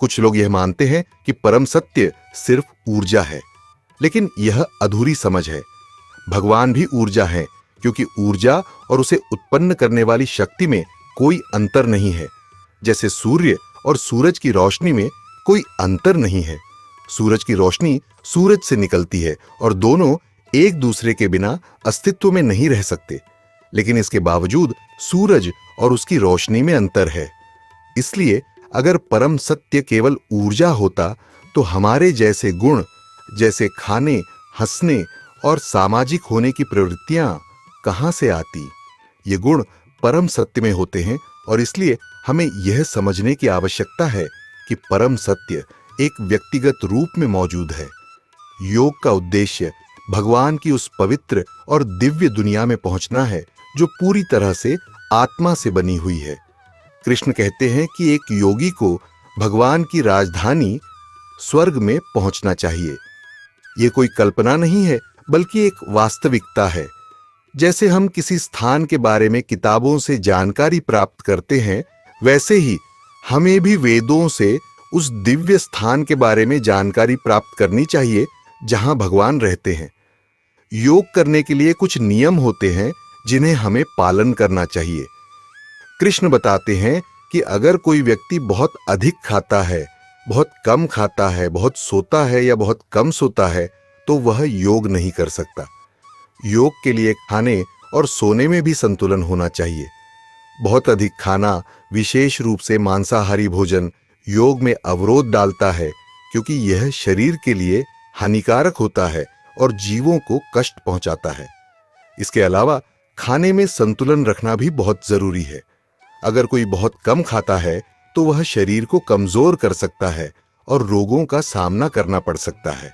Speaker 1: कुछ लोग यह मानते हैं कि परम सत्य सिर्फ ऊर्जा है, लेकिन यह अधूरी समझ है। भगवान भी ऊर्जा है, क्योंकि ऊर्जा और उसे उत्पन्न करने वाली शक्ति में कोई अंतर नहीं है। जैसे सूर्य और सूरज की रोशनी में कोई अंतर नहीं है। सूरज की रोशनी सूरज से निकलती है और दोनों एक दूसरे के बिना अस्तित्व में नहीं रह सकते, लेकिन इसके बावजूद सूरज और उसकी रोशनी में अंतर है। इसलिए अगर परम सत्य केवल ऊर्जा होता तो हमारे जैसे गुण, जैसे खाने, हंसने और सामाजिक होने की प्रवृत्तियां कहां से आती? ये गुण परम सत्य में होते हैं, और इसलिए हमें यह समझने की आवश्यकता है कि परम सत्य एक व्यक्तिगत रूप में मौजूद है। योग का उद्देश्य भगवान की उस पवित्र और दिव्य दुनिया में पहुंचना है जो पूरी तरह से आत्मा से बनी हुई है। कृष्ण कहते हैं कि एक योगी को भगवान की राजधानी स्वर्ग में पहुंचना चाहिए। यह कोई कल्पना नहीं है, बल्कि एक वास्तविकता है। जैसे हम किसी स्थान के बारे में किताबों से जानकारी प्राप्त करते हैं, वैसे ही हमें भी वेदों से उस दिव्य स्थान के बारे में जानकारी प्राप्त करनी चाहिए जहां भगवान रहते हैं। योग करने के लिए कुछ नियम होते हैं जिन्हें हमें पालन करना चाहिए। कृष्ण बताते हैं कि अगर कोई व्यक्ति बहुत अधिक खाता है, बहुत कम खाता है, बहुत सोता है या बहुत कम सोता है, तो वह योग नहीं कर सकता। योग के लिए खाने और सोने में भी संतुलन होना चाहिए। बहुत अधिक खाना, विशेष रूप से मांसाहारी भोजन, योग में अवरोध डालता है, क्योंकि यह शरीर के लिए हानिकारक होता है और जीवों को कष्ट पहुंचाता है। इसके अलावा खाने में संतुलन रखना भी बहुत जरूरी है। अगर कोई बहुत कम खाता है तो वह शरीर को कमजोर कर सकता है और रोगों का सामना करना पड़ सकता है,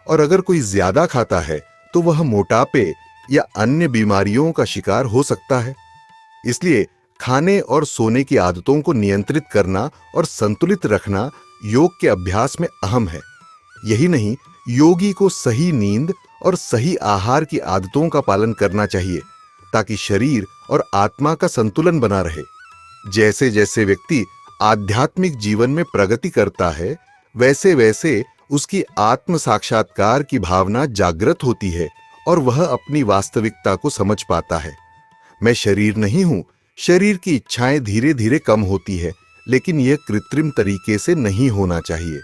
Speaker 1: और अगर कोई ज्यादा खाता है तो वह मोटापे या अन्य बीमारियों का शिकार हो सकता है। इसलिए खाने और सोने की आदतों को नियंत्रित करना और संतुलित रखना योग के अभ्यास में अहम है। यही नहीं, योगी को सही नींद और सही आहार की आदतों का पालन करना चाहिए, ताकि शरीर और आत्मा का संतुलन बना रहे। जैसे जैसे व्यक्ति आध्यात्मिक जीवन में प्रगति करता है, वैसे वैसे उसकी आत्म साक्षात्कार की भावना जागृत होती है और वह अपनी वास्तविकता को समझ पाता है। मैं शरीर नहीं हूं। शरीर की इच्छाएं धीरे धीरे कम होती है, लेकिन यह कृत्रिम तरीके से नहीं होना चाहिए।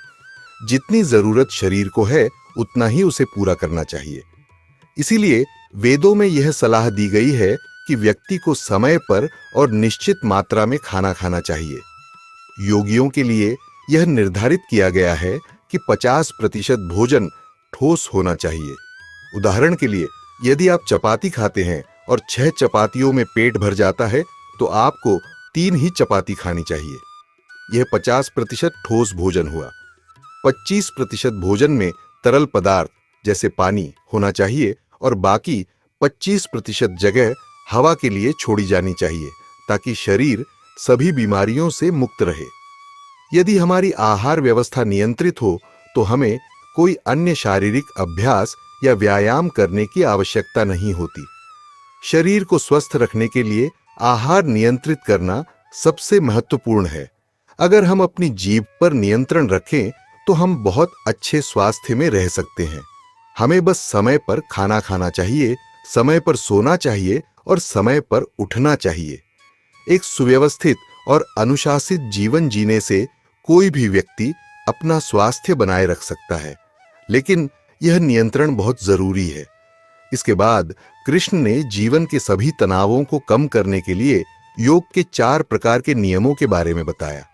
Speaker 1: जितनी जरूरत शरीर को है उतना ही उसे पूरा करना चाहिए। इसीलिए वेदों में यह सलाह दी गई है कि व्यक्ति को समय पर और निश्चित मात्रा में खाना खाना चाहिए। योगियों के लिए यह निर्धारित किया गया है कि 50% भोजन ठोस होना चाहिए। उदाहरण के लिए, यदि आप चपाती खाते हैं और 6 चपातियों में पेट भर जाता है, तो आपको 3 ही चपाती खानी चाहिए। यह 50% ठोस भोजन हुआ। 25% भोजन में तरल पदार्थ जैसे पानी होना चाहिए और बाकी 25% जगह हवा के लिए छोड़ी जानी चाहिए, ताकि शरीर सभी बीमारियों से मुक्त रहे। यदि हमारी आहार व्यवस्था नियंत्रित हो तो हमें कोई अन्य शारीरिक अभ्यास या व्यायाम करने की आवश्यकता नहीं होती। शरीर को स्वस्थ रखने के लिए आहार नियंत्रित करना सबसे महत्वपूर्ण है। अगर हम अपनी जीभ पर नियंत्रण रखें तो हम बहुत अच्छे स्वास्थ्य में रह सकते हैं। हमें बस समय पर खाना खाना चाहिए, समय पर सोना चाहिए और समय पर उठना चाहिए। एक सुव्यवस्थित और अनुशासित जीवन जीने से कोई भी व्यक्ति अपना स्वास्थ्य बनाए रख सकता है, लेकिन यह नियंत्रण बहुत जरूरी है। इसके बाद कृष्ण ने जीवन के सभी तनावों को कम करने के लिए योग के 4 प्रकार के नियमों के बारे में बताया।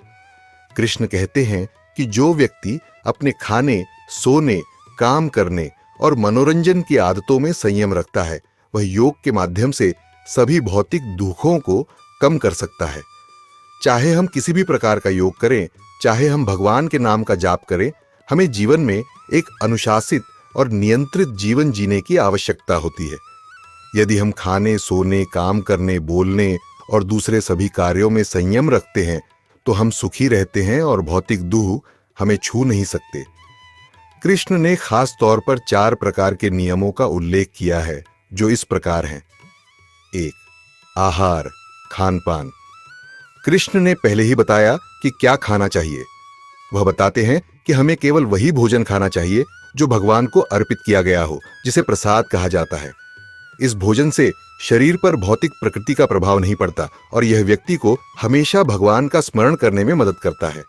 Speaker 1: कृष्ण कहते हैं कि जो व्यक्ति अपने खाने, सोने, काम करने और मनोरंजन की आदतों में संयम रखता है, वह योग के माध्यम से सभी भौतिक दुखों को कम कर सकता है। चाहे हम किसी भी प्रकार का योग करें, चाहे हम भगवान के नाम का जाप करें, हमें जीवन में एक अनुशासित और नियंत्रित जीवन जीने की आवश्यकता होती है। यदि हम खाने, सोने, काम करने, बोलने और दूसरे सभी कार्यों में संयम रखते हैं तो हम सुखी रहते हैं और भौतिक दुख हमें छू नहीं सकते। कृष्ण ने खास तौर पर 4 प्रकार के नियमों का उल्लेख किया है, जो इस प्रकार हैं। 1. आहार, खान-पान। कृष्ण ने पहले ही बताया कि क्या खाना चाहिए। वह बताते हैं कि हमें केवल वही भोजन खाना चाहिए जो भगवान को अर्पित किया गया हो, जिसे प्रसाद कहा जाता है। इस भोजन से शरीर पर भौतिक प्रकृति का प्रभाव नहीं पड़ता और यह व्यक्ति को हमेशा भगवान का स्मरण करने में मदद करता है।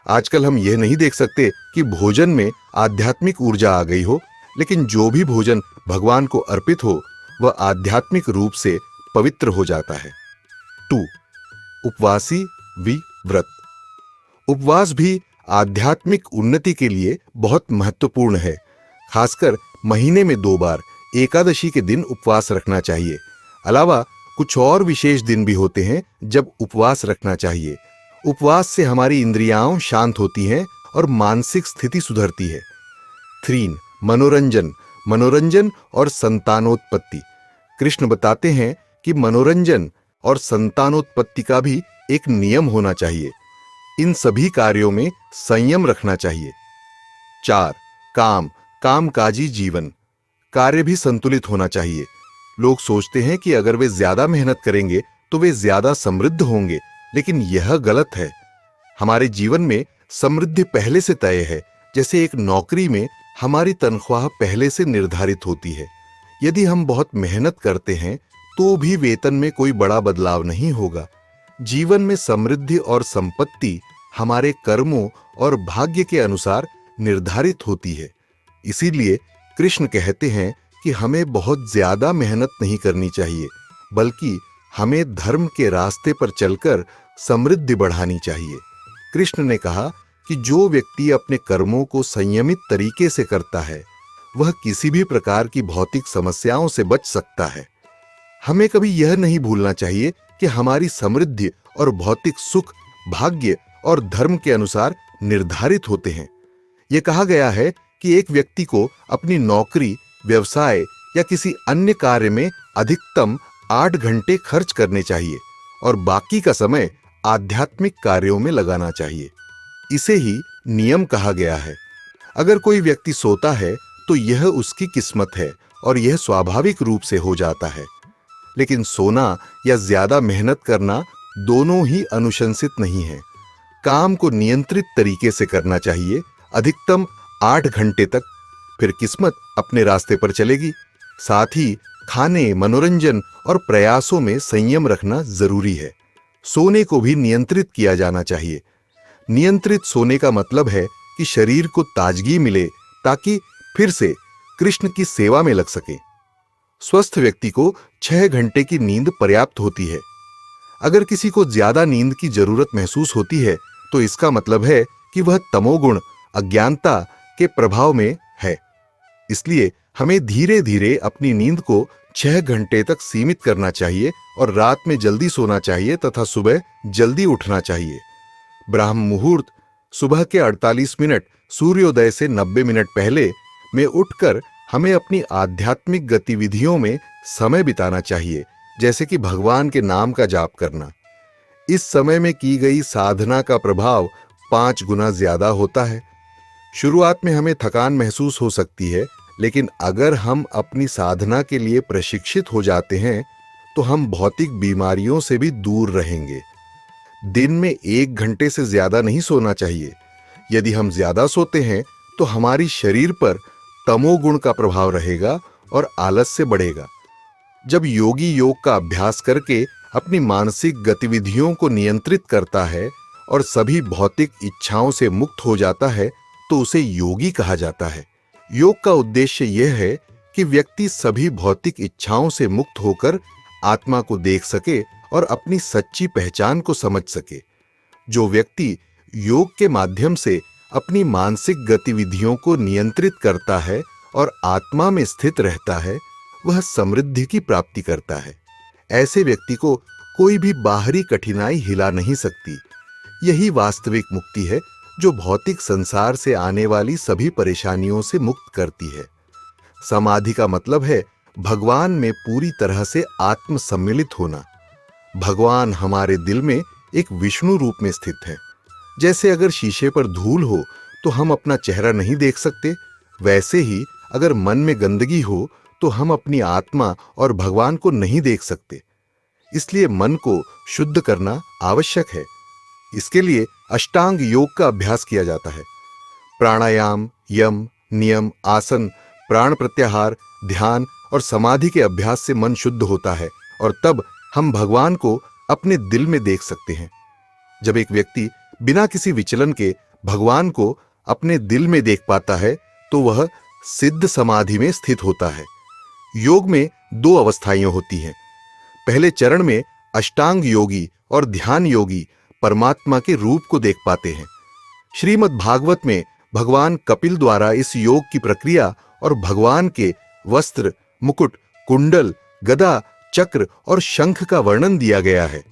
Speaker 1: आजकल हम यह नहीं देख सकते कि भोजन में आध्यात्मिक ऊर्जा आ गई हो, लेकिन जो भी भोजन भगवान को अर्पित हो वह आध्यात्मिक रूप से पवित्र हो जाता है। 2. उपवासी व्रत। उपवास भी आध्यात्मिक उन्नति के लिए बहुत महत्वपूर्ण है। खासकर महीने में 2 बार एकादशी के दिन उपवास रखना चाहिए। अलावा कुछ और विशेष दिन भी होते हैं जब उपवास रखना चाहिए। उपवास से हमारी इंद्रियां शांत होती हैं और मानसिक स्थिति सुधरती है। 3. मनोरंजन और संतानोत्पत्ति। कृष्ण बताते हैं कि मनोरंजन और संतानोत्पत्ति का भी एक नियम होना चाहिए। इन सभी कार्यों में संयम रखना चाहिए। 4. कामकाजी जीवन। कार्य भी संतुलित होना चाहिए। लोग सोचते हैं कि अगर वे ज्यादा मेहनत करेंगे तो वे ज्यादा समृद्ध होंगे, लेकिन यह गलत है। हमारे जीवन में समृद्धि पहले से तय है। जैसे एक नौकरी में हमारी तनख्वाह पहले से निर्धारित होती है। यदि हम बहुत मेहनत करते हैं तो भी वेतन में कोई बड़ा बदलाव नहीं होगा। जीवन में समृद्धि और संपत्ति हमारे कर्मों और भाग्य के अनुसार निर्धारित होती है। इसीलिए कृष्ण कहते हैं कि हमें बहुत ज्यादा मेहनत नहीं करनी चाहिए, बल्कि हमें धर्म के रास्ते पर चलकर समृद्धि बढ़ानी चाहिए। कृष्ण ने कहा कि जो व्यक्ति अपने कर्मों को संयमित तरीके से करता है वह किसी भी प्रकार की भौतिक समस्याओं से बच सकता है। हमें कभी यह नहीं भूलना चाहिए कि हमारी समृद्धि और भौतिक सुख भाग्य और धर्म के अनुसार निर्धारित होते हैं। यह कहा गया है कि एक व्यक्ति को अपनी नौकरी, व्यवसाय या किसी अन्य कार्य में अधिकतम 8 घंटे खर्च करने चाहिए और बाकी का समय आध्यात्मिक कार्यों में लगाना चाहिए। इसे ही नियम कहा गया है। अगर कोई व्यक्ति सोता है तो यह उसकी किस्मत है और यह स्वाभाविक रूप से हो जाता है। लेकिन सोना या ज्यादा मेहनत करना दोनों ही अनुशंसित नहीं है। काम को नियंत्रित तरीके से करना चाहिए, अधिकतम 8 घंटे तक, फिर किस्मत अपने रास्ते पर चलेगी। साथ ही खाने, मनोरंजन और प्रयासों में संयम रखना जरूरी है। सोने को भी नियंत्रित किया जाना चाहिए। नियंत्रित सोने का मतलब है कि शरीर को ताजगी मिले ताकि फिर से कृष्ण की सेवा में लग सके। स्वस्थ व्यक्ति को 6 घंटे की नींद पर्याप्त होती है। अगर किसी को ज्यादा नींद की जरूरत महसूस होती है तो इसका मतलब है कि वह तमोगुण, अज्ञानता के प्रभाव में है। इसलिए हमें धीरे धीरे अपनी नींद को 6 घंटे तक सीमित करना चाहिए और रात में जल्दी सोना चाहिए तथा सुबह जल्दी उठना चाहिए। ब्राह्म मुहूर्त सुबह के 48 मिनट सूर्योदय से 90 मिनट पहले में उठकर हमें अपनी आध्यात्मिक गतिविधियों में समय बिताना चाहिए, जैसे कि भगवान के नाम का जाप करना। इस समय में की गई साधना का प्रभाव 5 गुना ज्यादा होता है। शुरुआत में हमें थकान महसूस हो सकती है, लेकिन अगर हम अपनी साधना के लिए प्रशिक्षित हो जाते हैं तो हम भौतिक बीमारियों से भी दूर रहेंगे। दिन में 1 घंटे से ज्यादा नहीं सोना चाहिए। यदि हम ज्यादा सोते हैं तो हमारी शरीर पर तमोगुण का प्रभाव रहेगा और आलस्य बढ़ेगा। जब योगी योग का अभ्यास करके अपनी मानसिक गतिविधियों को नियंत्रित करता है और सभी भौतिक इच्छाओं से मुक्त हो जाता है तो उसे योगी कहा जाता है। योग का उद्देश्य यह है कि व्यक्ति सभी भौतिक इच्छाओं से मुक्त होकर आत्मा को देख सके और अपनी सच्ची पहचान को समझ सके। जो व्यक्ति योग के माध्यम से अपनी मानसिक गतिविधियों को नियंत्रित करता है और आत्मा में स्थित रहता है, वह समृद्धि की प्राप्ति करता है। ऐसे व्यक्ति को कोई भी बाहरी कठिनाई हिला नहीं सकती। यही वास्तविक मुक्ति है जो भौतिक संसार से आने वाली सभी परेशानियों से मुक्त करती है। समाधि का मतलब है भगवान में पूरी तरह से आत्म सम्मिलित होना। भगवान हमारे दिल में एक विष्णु रूप में स्थित है। जैसे अगर शीशे पर धूल हो तो हम अपना चेहरा नहीं देख सकते, वैसे ही अगर मन में गंदगी हो तो हम अपनी आत्मा और भगवान को नहीं देख सकते। इसलिए मन को शुद्ध करना आवश्यक है। इसके लिए अष्टांग योग का अभ्यास किया जाता है। प्राणायाम, यम, नियम, आसन, प्राण प्रत्याहार, ध्यान और समाधि के अभ्यास से मन शुद्ध होता है और तब हम भगवान को अपने दिल में देख सकते हैं। जब एक व्यक्ति बिना किसी विचलन के भगवान को अपने दिल में देख पाता है तो वह सिद्ध समाधि में स्थित होता है। योग में दो अवस्थाएं होती हैं। पहले चरण में अष्टांग योगी और ध्यान योगी परमात्मा के रूप को देख पाते हैं। श्रीमद् भागवत में भगवान कपिल द्वारा इस योग की प्रक्रिया और भगवान के वस्त्र, मुकुट, कुंडल, गदा, चक्र और शंख का वर्णन दिया गया है।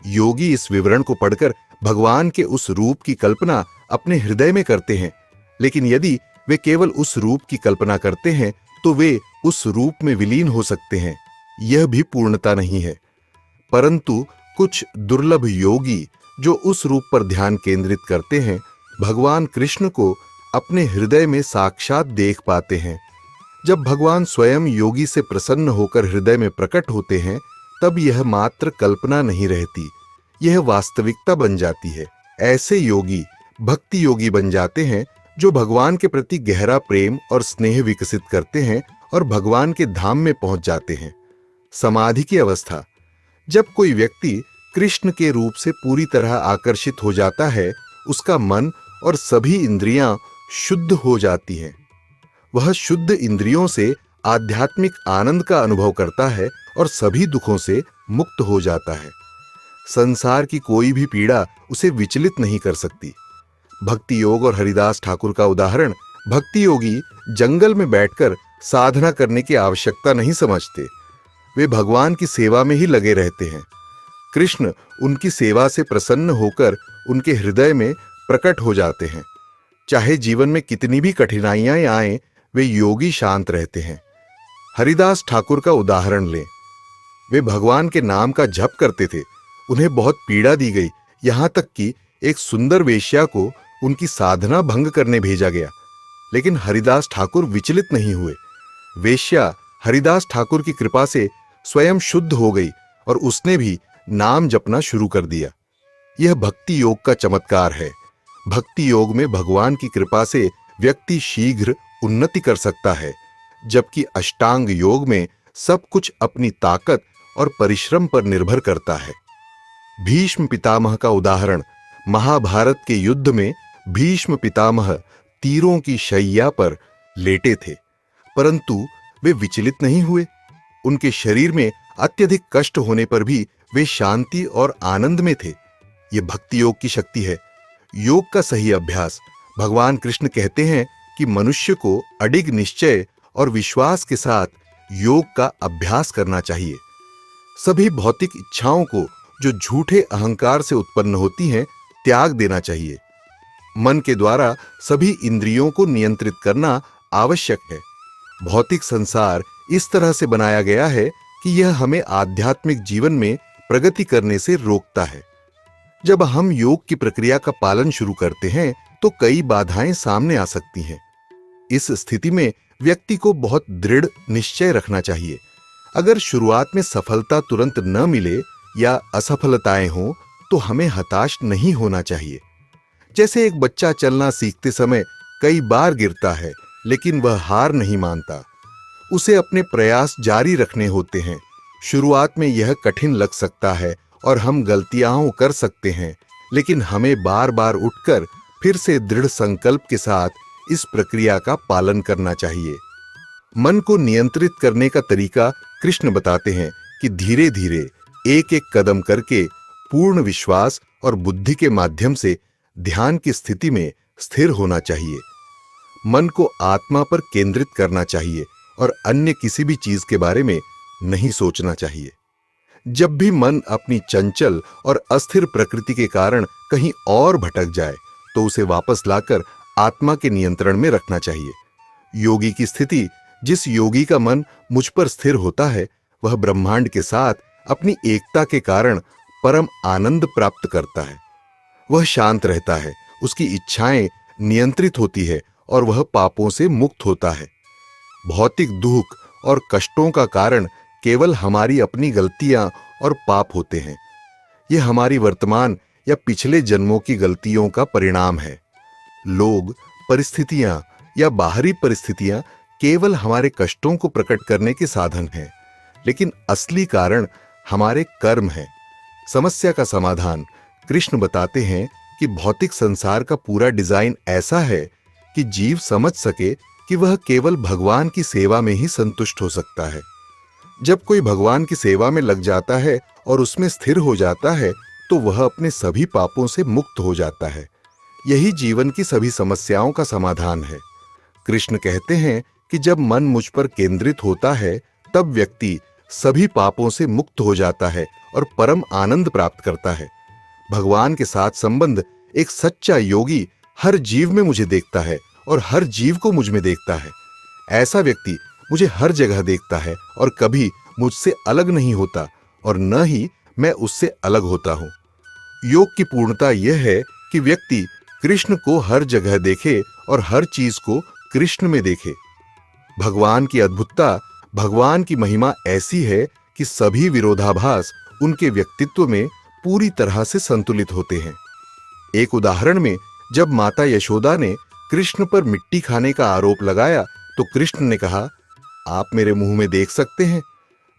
Speaker 1: योगी इस विवरण को पढ़कर भगवान के उस रूप की कल्पना अपने हृदय में करते हैं, लेकिन यदि वे केवल उस रूप की कल्पना करते हैं तो वे उस रूप में विलीन हो सकते हैं। यह भी पूर्णता नहीं है। परंतु कुछ दुर्लभ योगी जो उस रूप पर ध्यान केंद्रित करते हैं, भगवान कृष्ण को अपने हृदय में साक्षात देख पाते हैं। जब भगवान स्वयं योगी से प्रसन्न होकर हृदय में प्रकट होते हैं, तब यह मात्र कल्पना नहीं रहती, यह वास्तविकता बन जाती है। ऐसे योगी भक्ति योगी बन जाते हैं जो भगवान के प्रति गहरा प्रेम और स्नेह विकसित करते हैं और भगवान के धाम में पहुंच जाते हैं। समाधि की अवस्था। जब कोई व्यक्ति कृष्ण के रूप से पूरी तरह आकर्षित हो जाता है, उसका मन और सभी इंद्रियां शुद्ध हो जाती हैं। वह शुद्ध इंद्रियों से आध्यात्मिक आनंद का अनुभव करता है और सभी दुखों से मुक्त हो जाता है। संसार की कोई भी पीड़ा उसे विचलित नहीं कर सकती। भक्ति योग और हरिदास ठाकुर का उदाहरण। भक्ति योगी जंगल में बैठकर साधना करने की आवश्यकता नहीं समझते, वे भगवान की सेवा में ही लगे रहते हैं। कृष्ण उनकी सेवा से प्रसन्न होकर उनके हृदय में प्रकट हो जाते हैं। चाहे जीवन में कितनी भी कठिनाइयां आएं, वे योगी शांत रहते हैं। हरिदास ठाकुर का उदाहरण लें। वे भगवान के नाम का जप करते थे। उन्हें बहुत पीड़ा दी गई, यहां तक कि एक सुंदर वेश्या को उनकी साधना भंग करने भेजा गया, लेकिन हरिदास ठाकुर विचलित नहीं हुए। वेश्या हरिदास ठाकुर की कृपा से स्वयं शुद्ध हो गई और उसने भी नाम जपना शुरू कर दिया। यह भक्ति योग का चमत्कार है। भक्ति योग में भगवान की कृपा से व्यक्ति शीघ्र उन्नति कर सकता है, जबकि अष्टांग योग में सब कुछ अपनी ताकत और परिश्रम पर निर्भर करता है। भीष्म पितामह का उदाहरण। महाभारत के युद्ध में भीष्म पितामह तीरों की शैया पर लेटे थे, परंतु वे विचलित नहीं हुए। उनके शरीर में अत्यधिक कष्ट होने पर भी वे शांति और आनंद में थे। यह भक्ति योग की शक्ति है। योग का सही अभ्यास। भगवान कृष्ण कहते हैं कि मनुष्य को अडिग निश्चय और विश्वास के साथ योग का अभ्यास करना चाहिए। सभी भौतिक इच्छाओं को जो झूठे अहंकार से उत्पन्न होती हैं, त्याग देना चाहिए। मन के द्वारा सभी इंद्रियों को नियंत्रित करना आवश्यक है। भौतिक संसार इस तरह से बनाया गया है कि यह हमें आध्यात्मिक जीवन में प्रगति करने से रोकता है। जब हम योग की प्रक्रिया का पालन शुरू करते हैं तो कई बाधाएं सामने आ सकती हैं। इस स्थिति में व्यक्ति को बहुत दृढ़ निश्चय रखना चाहिए। अगर शुरुआत में सफलता तुरंत न मिले या असफलताएं हों तो हमें हताश नहीं होना चाहिए। जैसे एक बच्चा चलना सीखते समय कई बार गिरता है, लेकिन वह हार नहीं मानता। उसे अपने प्रयास जारी रखने होते हैं। शुरुआत में यह कठिन लग सकता है और हम गलतियां कर सकते हैं, लेकिन हमें बार बार उठकर फिर से दृढ़ संकल्प के साथ इस प्रक्रिया का पालन करना चाहिए। मन को नियंत्रित करने का तरीका कृष्ण बताते हैं कि धीरे धीरे एक एक कदम करके पूर्ण विश्वास और बुद्धि के माध्यम से ध्यान की स्थिति में स्थिर होना चाहिए। मन को आत्मा पर केंद्रित करना चाहिए और अन्य किसी भी चीज के बारे में नहीं सोचना चाहिए। जब भी मन अपनी चंचल और अस्थिर प्रकृति के कारण कहीं और भटक जाए तो उसे वापस लाकर आत्मा के नियंत्रण में रखना चाहिए। योगी की स्थिति, जिस योगी का मन मुझ पर स्थिर होता है, वह ब्रह्मांड के साथ अपनी एकता के कारण परम आनंद प्राप्त करता है। वह शांत रहता है, उसकी इच्छाएं नियंत्रित होती है और वह पापों से मुक्त होता है। भौतिक दुख और कष्टों का कारण केवल हमारी अपनी गलतियां और पाप होते हैं। यह हमारी वर्तमान या पिछले जन्मों की गलतियों का परिणाम है। लोग, परिस्थितियां या बाहरी परिस्थितियां केवल हमारे कष्टों को प्रकट करने के साधन हैं, लेकिन असली कारण हमारे कर्म हैं। समस्या का समाधान कृष्ण बताते हैं कि भौतिक संसार का पूरा डिजाइन ऐसा है कि जीव समझ सके कि वह केवल भगवान की सेवा में ही संतुष्ट हो सकता है। जब कोई भगवान की सेवा में लग जाता है और उसमें स्थिर हो जाता है तो वह अपने सभी पापों से मुक्त हो जाता है। यही जीवन की सभी समस्याओं का समाधान है। कृष्ण कहते हैं कि जब मन मुझ पर केंद्रित होता है तब व्यक्ति सभी पापों से मुक्त हो जाता है और परम आनंद प्राप्त करता है। भगवान के साथ संबंध एक सच्चा योगी हर जीव में मुझे देखता है और हर जीव को मुझ में देखता है। ऐसा व्यक्ति मुझे हर जगह देखता है और कभी मुझसे अलग नहीं होता और न ही मैं उससे अलग होता हूं। योग की पूर्णता यह है कि व्यक्ति कृष्ण को हर जगह देखे और हर चीज को कृष्ण में देखे। भगवान की अद्भुतता, भगवान की महिमा ऐसी है कि सभी विरोधाभास उनके व्यक्तित्व में पूरी तरह से संतुलित होते हैं। एक उदाहरण में जब माता यशोदा ने कृष्ण पर मिट्टी खाने का आरोप लगाया तो कृष्ण ने कहा, आप मेरे मुंह में देख सकते हैं।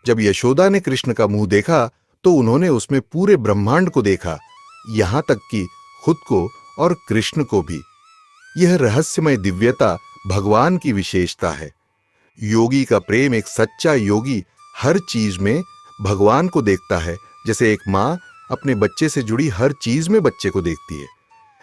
Speaker 1: जब यशोदा ने कृष्ण का मुंह देखा तो उन्होंने उसमें पूरे ब्रह्मांड को देखा, यहां तक कि खुद को और कृष्ण को भी। यह रहस्यमय दिव्यता भगवान की विशेषता है। योगी का प्रेम, एक सच्चा योगी हर चीज में भगवान को देखता है, जैसे एक मां अपने बच्चे से जुड़ी हर चीज में बच्चे को देखती है।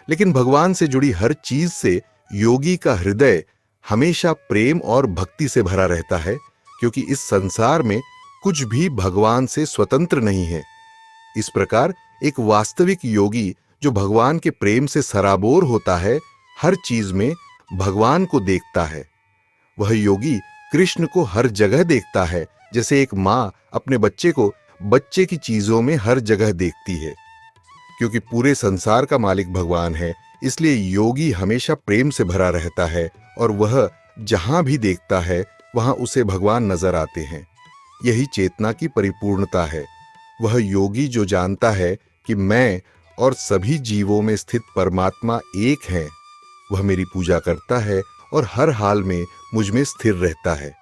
Speaker 1: लेकिन भगवान से जुड़ी हर चीज से योगी का हृदय हमेशा प्रेम और भक्ति से भरा रहता है, क्योंकि इस संसार में कुछ भी भगवान से स्वतंत्र नहीं है। इस प्रकार एक वास्तविक योगी जो भगवान के प्रेम से सराबोर होता है, हर चीज में भगवान को देखता है। वह योगी कृष्ण को हर जगह देखता है, जैसे एक मां अपने बच्चे को बच्चे की चीजों में हर जगह देखती है। क्योंकि पूरे संसार का मालिक भगवान है, इसलिए योगी हमेशा प्रेम से भरा रहता है और वह जहां भी देखता है वहां उसे भगवान नजर आते हैं। यही चेतना की परिपूर्णता है। वह योगी जो जानता है कि मैं और सभी जीवों में स्थित परमात्मा एक है, वह मेरी पूजा करता है और हर हाल में मुझ में स्थिर रहता है।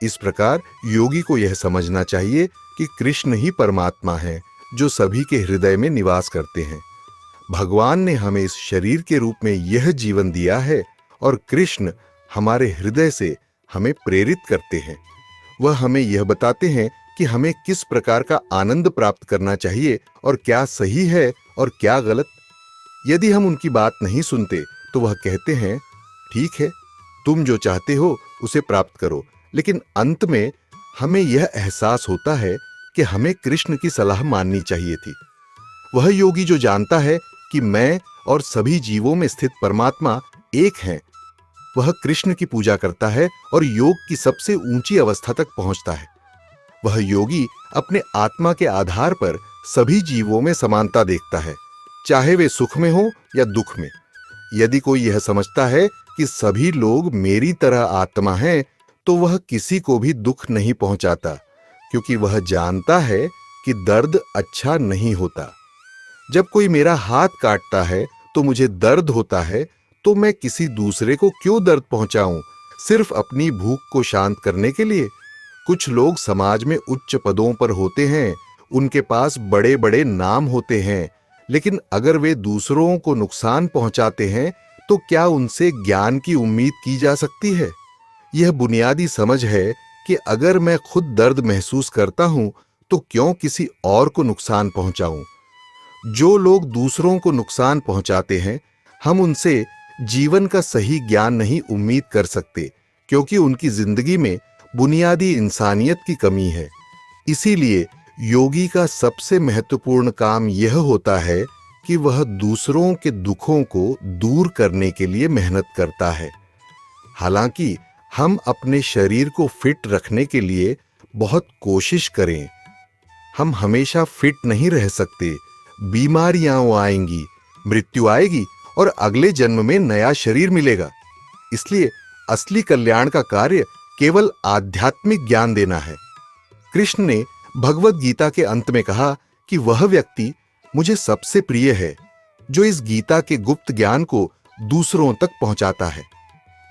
Speaker 1: इस प्रकार योगी को यह समझना चाहिए कि कृष्ण ही परमात्मा है जो सभी के हृदय में निवास करते हैं। भगवान ने हमें इस शरीर के रूप में यह जीवन दिया है और कृष्ण हमारे हृदय से हमें प्रेरित करते हैं। वह हमें यह बताते हैं कि हमें किस प्रकार का आनंद प्राप्त करना चाहिए और क्या सही है और क्या गलत। यदि हम उनकी बात नहीं सुनते तो वह कहते हैं, ठीक है, तुम जो चाहते हो उसे प्राप्त करो। लेकिन अंत में हमें यह एहसास होता है कि हमें कृष्ण की सलाह माननी चाहिए थी। वह योगी जो जानता है कि मैं और सभी जीवों में स्थित परमात्मा एक हैं, वह कृष्ण की पूजा करता है और योग की सबसे ऊंची अवस्था तक पहुंचता है। वह योगी अपने आत्मा के आधार पर सभी जीवों में समानता देखता है, चाहे वे सुख में हो या दुख में। यदि कोई यह समझता है कि सभी लोग मेरी तरह आत्मा हैं, तो वह किसी को भी दुख नहीं पहुंचाता, क्योंकि वह जानता है कि दर्द अच्छा नहीं होता। जब कोई मेरा हाथ काटता है तो मुझे दर्द होता है, तो मैं किसी दूसरे को क्यों दर्द पहुंचाऊं, सिर्फ अपनी भूख को शांत करने के लिए। कुछ लोग समाज में उच्च पदों पर होते हैं, उनके पास बड़े बड़े नाम होते हैं, लेकिन अगर वे दूसरों को नुकसान पहुंचाते हैं तो क्या उनसे ज्ञान की उम्मीद की जा सकती है? यह बुनियादी समझ है कि अगर मैं खुद दर्द महसूस करता हूं तो क्यों किसी और को नुकसान पहुंचाऊं। जो लोग दूसरों को नुकसान पहुंचाते हैं, हम उनसे जीवन का सही ज्ञान नहीं उम्मीद कर सकते, क्योंकि उनकी जिंदगी में बुनियादी इंसानियत की कमी है। इसीलिए योगी का सबसे महत्वपूर्ण काम यह होता है कि वह दूसरों के दुखों को दूर करने के लिए मेहनत करता है। हालांकि हम अपने शरीर को फिट रखने के लिए बहुत कोशिश करें, हम हमेशा फिट नहीं रह सकते। बीमारियां आएंगी, मृत्यु आएगी और अगले जन्म में नया शरीर मिलेगा। इसलिए असली कल्याण का कार्य केवल आध्यात्मिक ज्ञान देना है। कृष्ण ने भगवद गीता के अंत में कहा कि वह व्यक्ति मुझे सबसे प्रिय है जो इस गीता के गुप्त ज्ञान को दूसरों तक पहुंचाता है।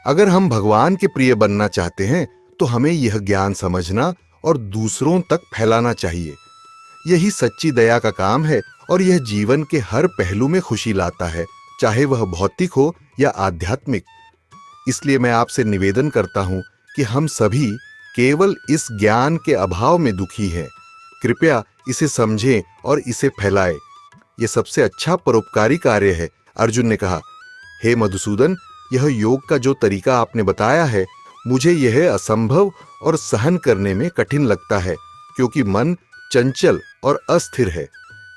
Speaker 1: अगर हम भगवान के प्रिय बनना चाहते हैं तो हमें यह ज्ञान समझना और दूसरों तक फैलाना चाहिए। यही सच्ची दया का काम है और यह जीवन के हर पहलू में खुशी लाता है, चाहे वह भौतिक हो या आध्यात्मिक। इसलिए मैं आपसे निवेदन करता हूं कि हम सभी केवल इस ज्ञान के अभाव में दुखी हैं। कृपया इसे समझें और इसे फैलाएं। यह सबसे अच्छा परोपकारी कार्य है। अर्जुन ने कहा, हे मधुसूदन, यह योग का जो तरीका आपने बताया है, मुझे यह असंभव और सहन करने में कठिन लगता है, क्योंकि मन चंचल और अस्थिर है।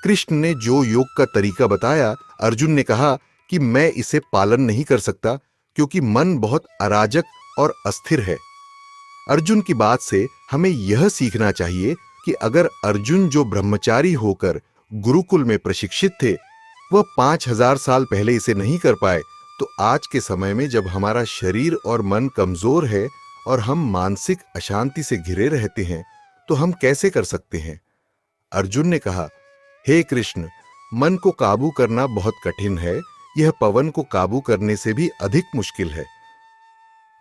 Speaker 1: कृष्ण ने जो योग का तरीका बताया, अर्जुन ने कहा कि मैं इसे पालन नहीं कर सकता, क्योंकि मन बहुत अराजक और अस्थिर है। अर्जुन की बात से हमें यह सीखना चाहिए कि अगर अर्जुन जो ब्रह्मचारी होकर गुरुकुल में प्रशिक्षित थे, वह 5000 साल पहले इसे नहीं कर पाए, तो आज के समय में जब हमारा शरीर और मन कमजोर है और हम मानसिक अशांति से घिरे रहते हैं, तो हम कैसे कर सकते हैं। अर्जुन ने कहा, हे कृष्ण, मन को काबू करना बहुत कठिन है। यह पवन को काबू करने से भी अधिक मुश्किल है।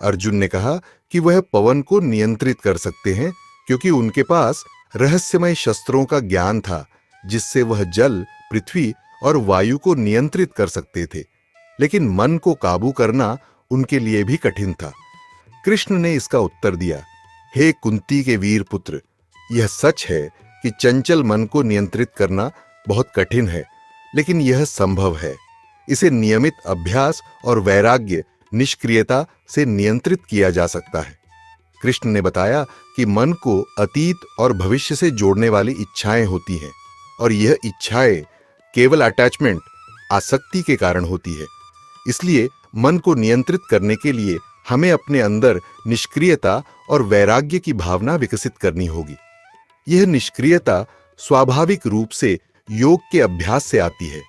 Speaker 1: अर्जुन ने कहा कि वह पवन को नियंत्रित कर सकते हैं, क्योंकि उनके पास रहस्यमय शस्त्रों का ज्ञान था, जिससे वह जल, पृथ्वी और वायु को नियंत्रित कर सकते थे। लेकिन मन को काबू करना उनके लिए भी कठिन था। कृष्ण ने इसका उत्तर दिया, हे कुंती के वीर पुत्र, यह सच है कि चंचल मन को नियंत्रित करना बहुत कठिन है, लेकिन यह संभव है। इसे नियमित अभ्यास और वैराग्य, निष्क्रियता से नियंत्रित किया जा सकता है। कृष्ण ने बताया कि मन को अतीत और भविष्य से जोड़ने वाली इच्छाएं होती हैं, और यह इच्छाएं केवल अटैचमेंट, आसक्ति के कारण होती है। इसलिए मन को नियंत्रित करने के लिए हमें अपने अंदर निष्क्रियता और वैराग्य की भावना विकसित करनी होगी। यह निष्क्रियता स्वाभाविक रूप से योग के अभ्यास से आती है।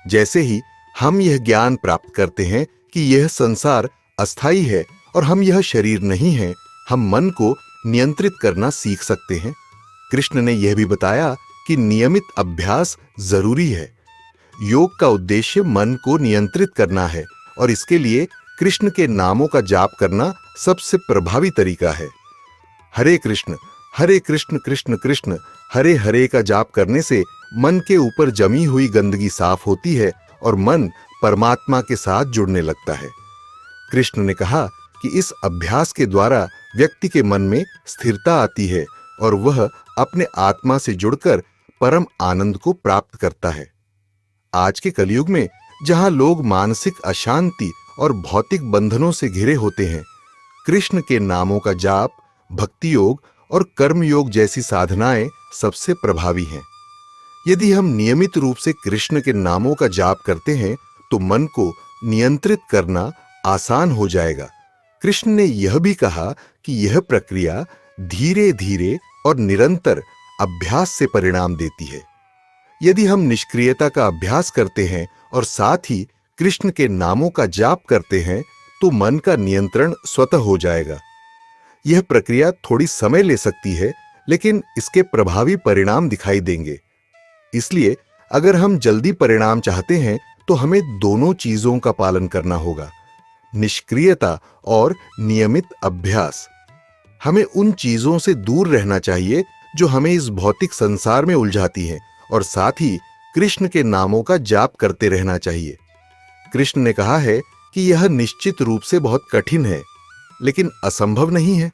Speaker 1: जैसे ही हम यह ज्ञान प्राप्त करते हैं कि यह संसार अस्थायी है और हम यह शरीर नहीं हैं, हम मन को नियंत्रित करना सीख सकते हैं। कृष्ण ने यह भी बताया कि नियमित अभ्यास जरूरी है। योग का उद्देश्य मन को नियंत्रित करना है, और इसके लिए कृष्ण के नामों का जाप करना सबसे प्रभावी तरीका है। हरे कृष्ण कृष्ण कृष्ण हरे हरे का जाप करने से मन के ऊपर जमी हुई गंदगी साफ होती है और मन परमात्मा के साथ जुड़ने लगता है। कृष्ण ने कहा कि इस अभ्यास के द्वारा व्यक्ति के मन में स्थिरता आती है और वह अपने आत्मा से जुड़कर परम आनंद को प्राप्त करता है। आज के कलयुग में जहां लोग मानसिक अशांति और भौतिक बंधनों से घिरे होते हैं, कृष्ण के नामों का जाप, भक्ति योग और कर्म योग जैसी साधनाएं सबसे प्रभावी हैं। यदि हम नियमित रूप से कृष्ण के नामों का जाप करते हैं तो मन को नियंत्रित करना आसान हो जाएगा। कृष्ण ने यह भी कहा कि यह प्रक्रिया धीरे धीरे और निरंतर अभ्यास से परिणाम देती है। यदि हम निष्क्रियता का अभ्यास करते हैं और साथ ही कृष्ण के नामों का जाप करते हैं तो मन का नियंत्रण स्वतः हो जाएगा। यह प्रक्रिया थोड़ी समय ले सकती है, लेकिन इसके प्रभावी परिणाम दिखाई देंगे। इसलिए अगर हम जल्दी परिणाम चाहते हैं तो हमें दोनों चीजों का पालन करना होगा, निष्क्रियता और नियमित अभ्यास। हमें उन चीजों से दूर रहना चाहिए जो हमें इस भौतिक संसार में उलझाती हैं, और साथ ही कृष्ण के नामों का जाप करते रहना चाहिए। कृष्ण ने कहा है कि यह निश्चित रूप से बहुत कठिन है, लेकिन असंभव नहीं है।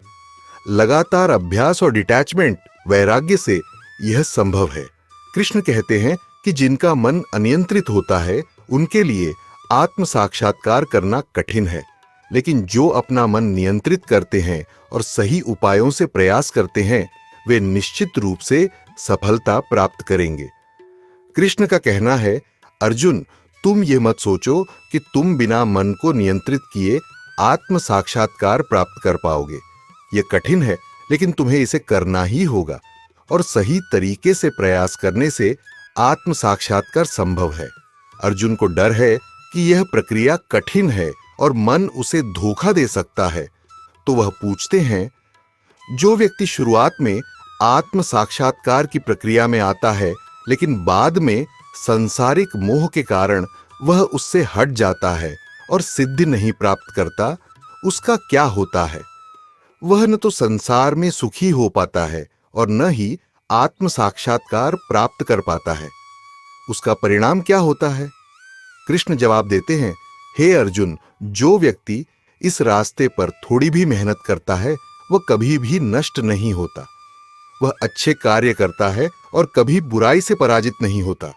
Speaker 1: लगातार अभ्यास और डिटैचमेंट, वैराग्य से यह संभव है। कृष्ण कहते हैं कि जिनका मन अनियंत्रित होता है उनके लिए आत्म साक्षात्कार करना कठिन है, लेकिन जो अपना मन नियंत्रित करते हैं और सही उपायों से प्रयास करते हैं वे निश्चित रूप से सफलता प्राप्त करेंगे। कृष्ण का कहना है, अर्जुन, तुम ये मत सोचो कि तुम बिना मन को नियंत्रित किए आत्म साक्षात्कार प्राप्त कर पाओगे। यह कठिन है, लेकिन तुम्हें इसे करना ही होगा और सही तरीके से प्रयास करने से आत्म साक्षात्कार संभव है। अर्जुन को डर है कि यह प्रक्रिया कठिन है और मन उसे धोखा दे सकता है, तो वह पूछते हैं, जो व्यक्ति शुरुआत में आत्म साक्षात्कार की प्रक्रिया में आता है लेकिन बाद में सांसारिक मोह के कारण वह उससे हट जाता है और सिद्धि नहीं प्राप्त करता, उसका क्या होता है? वह न तो संसार में सुखी हो पाता है और न ही आत्म साक्षात्कार प्राप्त कर पाता है। उसका परिणाम क्या होता है? कृष्ण जवाब देते हैं, हे अर्जुन, जो व्यक्ति इस रास्ते पर थोड़ी भी मेहनत करता है वह कभी भी नष्ट नहीं होता। वह अच्छे कार्य करता है और कभी बुराई से पराजित नहीं होता।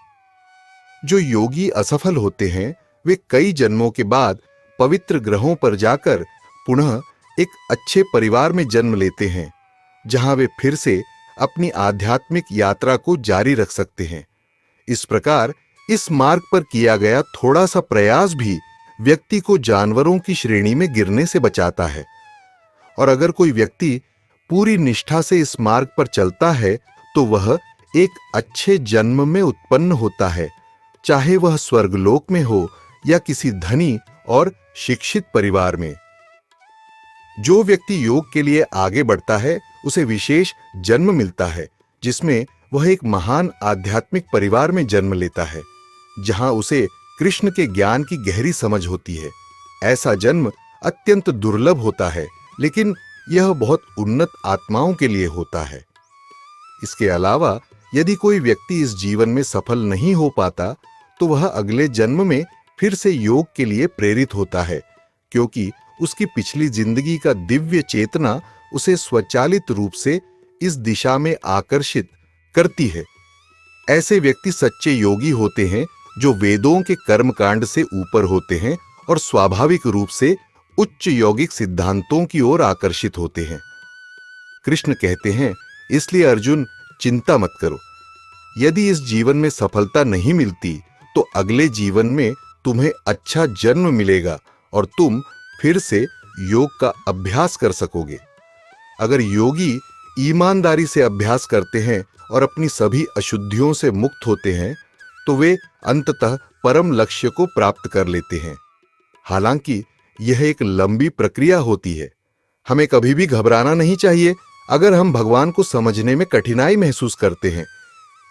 Speaker 1: जो योगी असफल होते हैं वे कई जन्मों के बाद पवित्र ग्रहों पर जाकर पुनः एक अच्छे परिवार में जन्म लेते हैं, जहां वे फिर से अपनी आध्यात्मिक यात्रा को जारी रख सकते हैं। इस प्रकार इस मार्ग पर किया गया थोड़ा सा प्रयास भी व्यक्ति को जानवरों की श्रेणी में गिरने से बचाता है। और अगर कोई व्यक्ति पूरी निष्ठा से इस मार्ग पर चलता है तो वह एक अच्छे जन्म में उत्पन्न होता है, चाहे वह स्वर्गलोक में हो या किसी धनी और शिक्षित परिवार में। जो व्यक्ति योग के लिए आगे बढ़ता है उसे विशेष जन्म मिलता है, जिसमें वह एक महान आध्यात्मिक परिवार में जन्म लेता है, जहां उसे कृष्ण के ज्ञान की गहरी समझ होती है। ऐसा जन्म अत्यंत दुर्लभ होता है, लेकिन यह बहुत उन्नत आत्माओं के लिए होता है। इसके अलावा यदि कोई व्यक्ति इस जीवन में सफल नहीं हो पाता तो वह अगले जन्म में फिर से योग के लिए प्रेरित होता है, क्योंकि उसकी पिछली जिंदगी का दिव्य चेतना उसे स्वचालित रूप से इस दिशा में आकर्षित करती है। ऐसे व्यक्ति सच्चे योगी होते हैं जो वेदों के कर्मकांड से ऊपर होते हैं और स्वाभाविक रूप से उच्च यौगिक सिद्धांतों की ओर आकर्षित होते हैं। कृष्ण कहते हैं, इसलिए अर्जुन, चिंता मत करो। यदि इस जीवन में सफलता नहीं मिलती तो अगले जीवन में तुम्हें अच्छा जन्म मिलेगा और तुम फिर से योग का अभ्यास कर सकोगे। अगर योगी ईमानदारी से अभ्यास करते हैं और अपनी सभी अशुद्धियों से मुक्त होते हैं तो वे अंततः परम लक्ष्य को प्राप्त कर लेते हैं। हालांकि यह एक लंबी प्रक्रिया होती है। हमें कभी भी घबराना नहीं चाहिए अगर हम भगवान को समझने में कठिनाई महसूस करते हैं।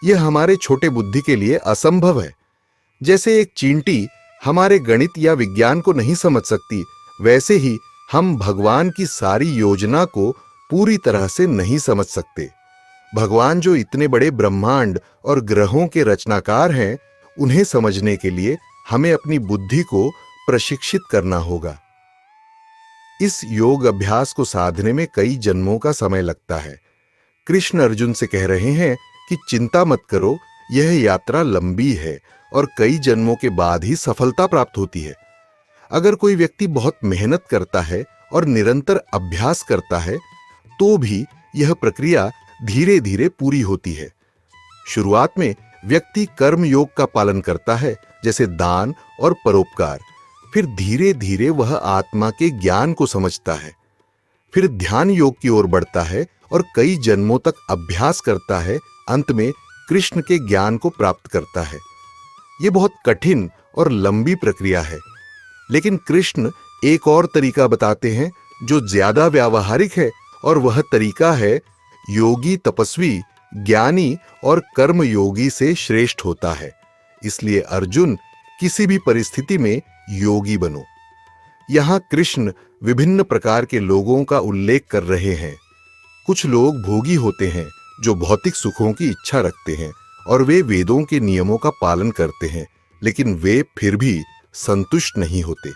Speaker 1: यह हमारे छोटे बुद्धि के लिए असंभव है। जैसे एक चींटी हमारे गणित या विज्ञान को नहीं समझ सकती, वैसे ही हम भगवान की सारी योजना को पूरी तरह से नहीं समझ सकते। भगवान जो इतने बड़े ब्रह्मांड और ग्रहों के रचनाकार हैं, उन्हें समझने के लिए हमें अपनी बुद्धि को प्रशिक्षित करना होगा। इस योग अभ्यास को साधने में कई जन्मों का समय लगता है। कृष्ण अर्जुन से कह रहे हैं कि चिंता मत करो, यह यात्रा लंबी है और कई जन्मों के बाद ही सफलता प्राप्त होती है। अगर कोई व्यक्ति बहुत मेहनत करता है और निरंतर अभ्यास करता है तो भी यह प्रक्रिया धीरे धीरे पूरी होती है। शुरुआत में व्यक्ति कर्म योग का पालन करता है, जैसे दान और परोपकार। फिर धीरे धीरे वह आत्मा के ज्ञान को समझता है। फिर ध्यान योग की ओर बढ़ता है और कई जन्मों तक अभ्यास करता है। अंत में कृष्ण के ज्ञान को प्राप्त करता है। यह बहुत कठिन और लंबी प्रक्रिया है, लेकिन कृष्ण एक और तरीका बताते हैं जो ज्यादा व्यावहारिक है, और वह तरीका है योगी तपस्वी, ज्ञानी और कर्म योगी से श्रेष्ठ होता है। इसलिए अर्जुन, किसी भी परिस्थिति में योगी बनो। यहां कृष्ण विभिन्न प्रकार के लोगों का उल्लेख कर रहे हैं। कुछ लोग भोगी होते हैं जो भौतिक सुखों की इच्छा रखते हैं और वे वेदों के नियमों का पालन करते हैं, लेकिन वे फिर भी संतुष्ट नहीं होते।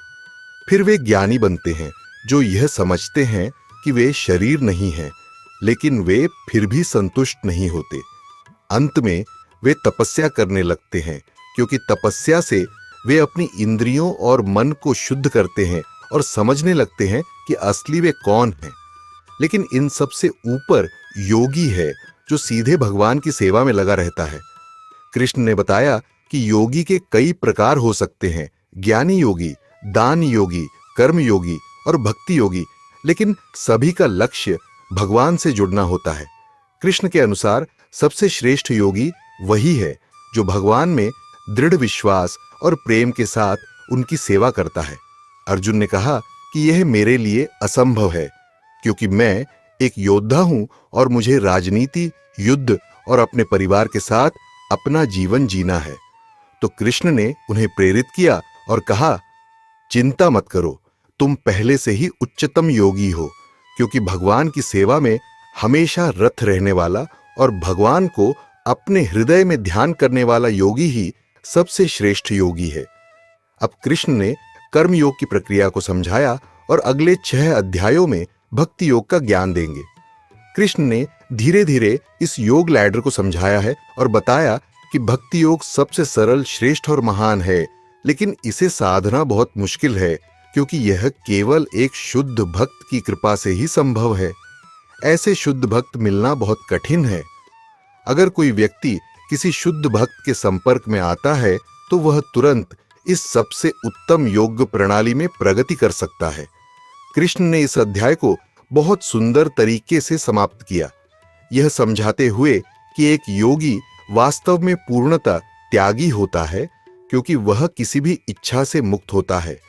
Speaker 1: फिर वे ज्ञानी बनते हैं जो यह समझते हैं कि वे शरीर नहीं हैं, लेकिन वे फिर भी संतुष्ट नहीं होते। अंत में वे तपस्या करने लगते हैं, क्योंकि तपस्या से वे अपनी इंद्रियों और मन को शुद्ध करते हैं और समझने लगते हैं कि असली वे कौन हैं। लेकिन इन सब से ऊपर योगी है, जो सीधे भगवान की सेवा में लगा रहता है। कृष्ण ने बताया कि योगी के कई प्रकार हो सकते हैं, ज्ञानी योगी, दान योगी, कर्म योगी और भक्ति योगी, लेकिन सभी का लक्ष्य भगवान से जुड़ना होता है। कृष्ण के अनुसार सबसे श्रेष्ठ योगी वही है जो भगवान में दृढ़ विश्वास और प्रेम के साथ उनकी सेवा करता है। अर्जुन ने कहा कि यह मेरे लिए असंभव है, क्योंकि मैं एक योद्धा हूं और मुझे राजनीति, युद्ध और अपने परिवार के साथ अपना जीवन जीना है। तो कृष्ण ने उन्हें प्रेरित किया और कहा, चिंता मत करो, तुम पहले से ही उच्चतम योगी हो, क्योंकि भगवान की सेवा में हमेशा रत रहने वाला और भगवान को अपने हृदय में ध्यान करने वाला योगी ही सबसे श्रेष्ठ योगी है। अब कृष्ण ने कर्म योग की प्रक्रिया को समझाया और अगले 6 अध्यायों में भक्ति योग का ज्ञान देंगे। कृष्ण ने धीरे धीरे इस योग लैडर को समझाया है और बताया कि भक्ति योग सबसे सरल, श्रेष्ठ और महान है, लेकिन इसे साधना बहुत मुश्किल है, क्योंकि यह केवल एक शुद्ध भक्त की कृपा से ही संभव है। ऐसे शुद्ध भक्त मिलना बहुत कठिन है। अगर कोई व्यक्ति किसी शुद्ध भक्त के संपर्क में आता है तो वह तुरंत इस सबसे उत्तम योग प्रणाली में प्रगति कर सकता है। कृष्ण ने इस अध्याय को बहुत सुंदर तरीके से समाप्त किया, यह समझाते हुए कि एक योगी वास्तव में पूर्णतः त्यागी होता है, क्योंकि वह किसी भी इच्छा से मुक्त होता है,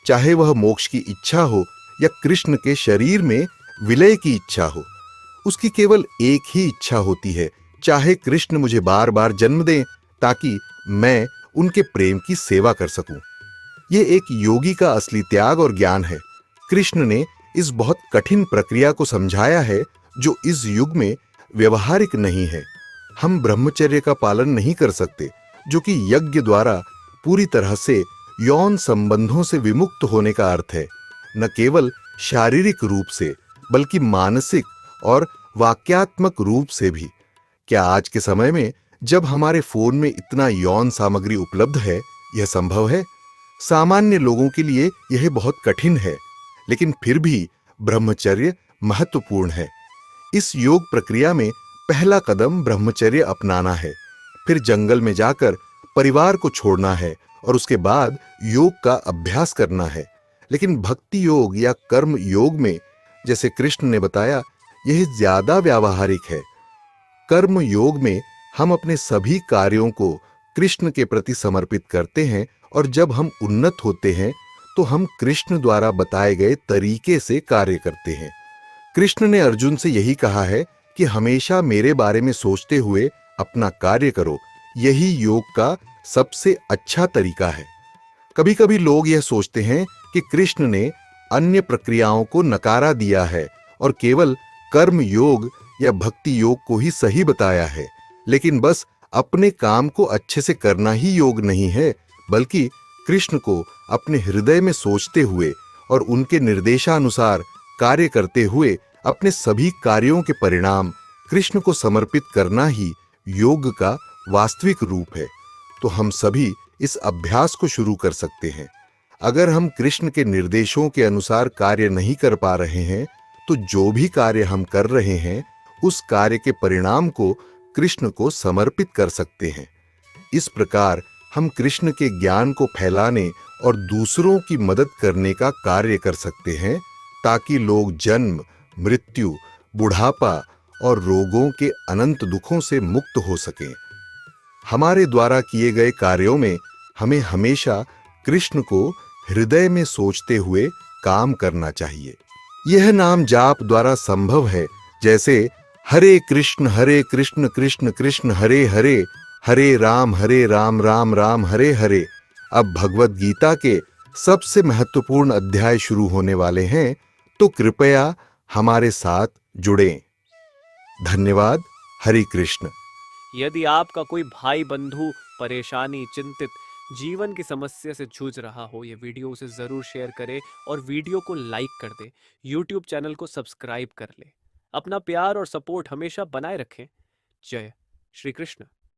Speaker 1: चाहे वह मोक्ष की इच्छा हो या कृष्ण के शरीर में विलय की इच्छा हो। उसकी केवल एक ही इच्छा होती है, चाहे कृष्ण मुझे बार बार जन्म दें ताकि मैं उनके प्रेम की सेवा कर सकूं। यह एक योगी का असली त्याग और ज्ञान है। कृष्ण ने इस बहुत कठिन प्रक्रिया को समझाया है, जो इस युग में व्यवहारिक नहीं है। हम ब्रह्मचर्य का पालन नहीं कर सकते, जो कि यज्ञ द्वारा पूरी तरह से यौन संबंधों से विमुक्त होने का अर्थ है, न केवल शारीरिक रूप से बल्कि मानसिक और वाक्यात्मक रूप से भी। क्या आज के समय में जब हमारे फोन में इतना यौन सामग्री उपलब्ध है, यह संभव है? सामान्य लोगों के लिए यह बहुत कठिन है, लेकिन फिर भी ब्रह्मचर्य महत्वपूर्ण है। इस योग प्रक्रिया में पहला कदम ब्रह्मचर्य अपनाना है, फिर जंगल में जाकर परिवार को छोड़ना है और उसके बाद योग का अभ्यास करना है। लेकिन भक्ति योग या कर्म योग में, जैसे कृष्ण ने बताया, यह ज्यादा व्यावहारिक है। कर्म योग में हम अपने सभी कार्यों को कृष्ण के प्रति समर्पित करते हैं और जब हम उन्नत होते हैं तो हम कृष्ण द्वारा बताए गए तरीके से कार्य करते हैं। कृष्ण ने अर्जुन से यही कहा है कि हमेशा मेरे बारे में सोचते हुए अपना कार्य करो, यही योग का सबसे अच्छा तरीका है। कभी-कभी लोग यह सोचते हैं कि कृष्ण ने अन्य प्रक्रियाओं को नकारा दिया है और केवल कर्म योग या भक्ति योग को ही सही बताया है, लेकिन बस अपने काम को अच्छे से करना ही योग नहीं है, बल्कि कृष्ण को अपने हृदय में सोचते हुए और उनके निर्देशानुसार कार्य करते हुए अपने सभी कार्यों के परिणाम कृष्ण को समर्पित करना ही योग का वास्तविक रूप है। तो हम सभी इस अभ्यास को शुरू कर सकते हैं। अगर हम कृष्ण के निर्देशों के अनुसार कार्य नहीं कर पा रहे हैं, तो जो भी कार्य हम कर रहे हैं उस कार्य के परिणाम को कृष्ण को समर्पित कर सकते हैं। इस प्रकार हम कृष्ण के ज्ञान को फैलाने और दूसरों की मदद करने का कार्य कर सकते हैं, ताकि लोग जन्म, मृत्यु, बुढ़ापा और रोगों के अनंत दुखों से मुक्त हो सकें। हमारे द्वारा किए गए कार्यों में हमें हमेशा कृष्ण को हृदय में सोचते हुए काम करना चाहिए। यह नाम जाप द्वारा संभव है, जैसे हरे कृष्ण कृष्ण कृष्ण हरे हरे, हरे राम राम राम हरे हरे। अब भगवत गीता के सबसे महत्वपूर्ण अध्याय शुरू होने वाले हैं, तो कृपया हमारे साथ जुड़ें। धन्यवाद। हरे कृष्ण।
Speaker 2: यदि आपका कोई भाई बंधु परेशानी, चिंतित जीवन की समस्या से जूझ रहा हो ये वीडियो, उसे ज़रूर शेयर करे और वीडियो को लाइक कर दे। यूट्यूब चैनल को सब्सक्राइब कर ले। अपना प्यार और सपोर्ट हमेशा बनाए रखें। जय श्री कृष्ण।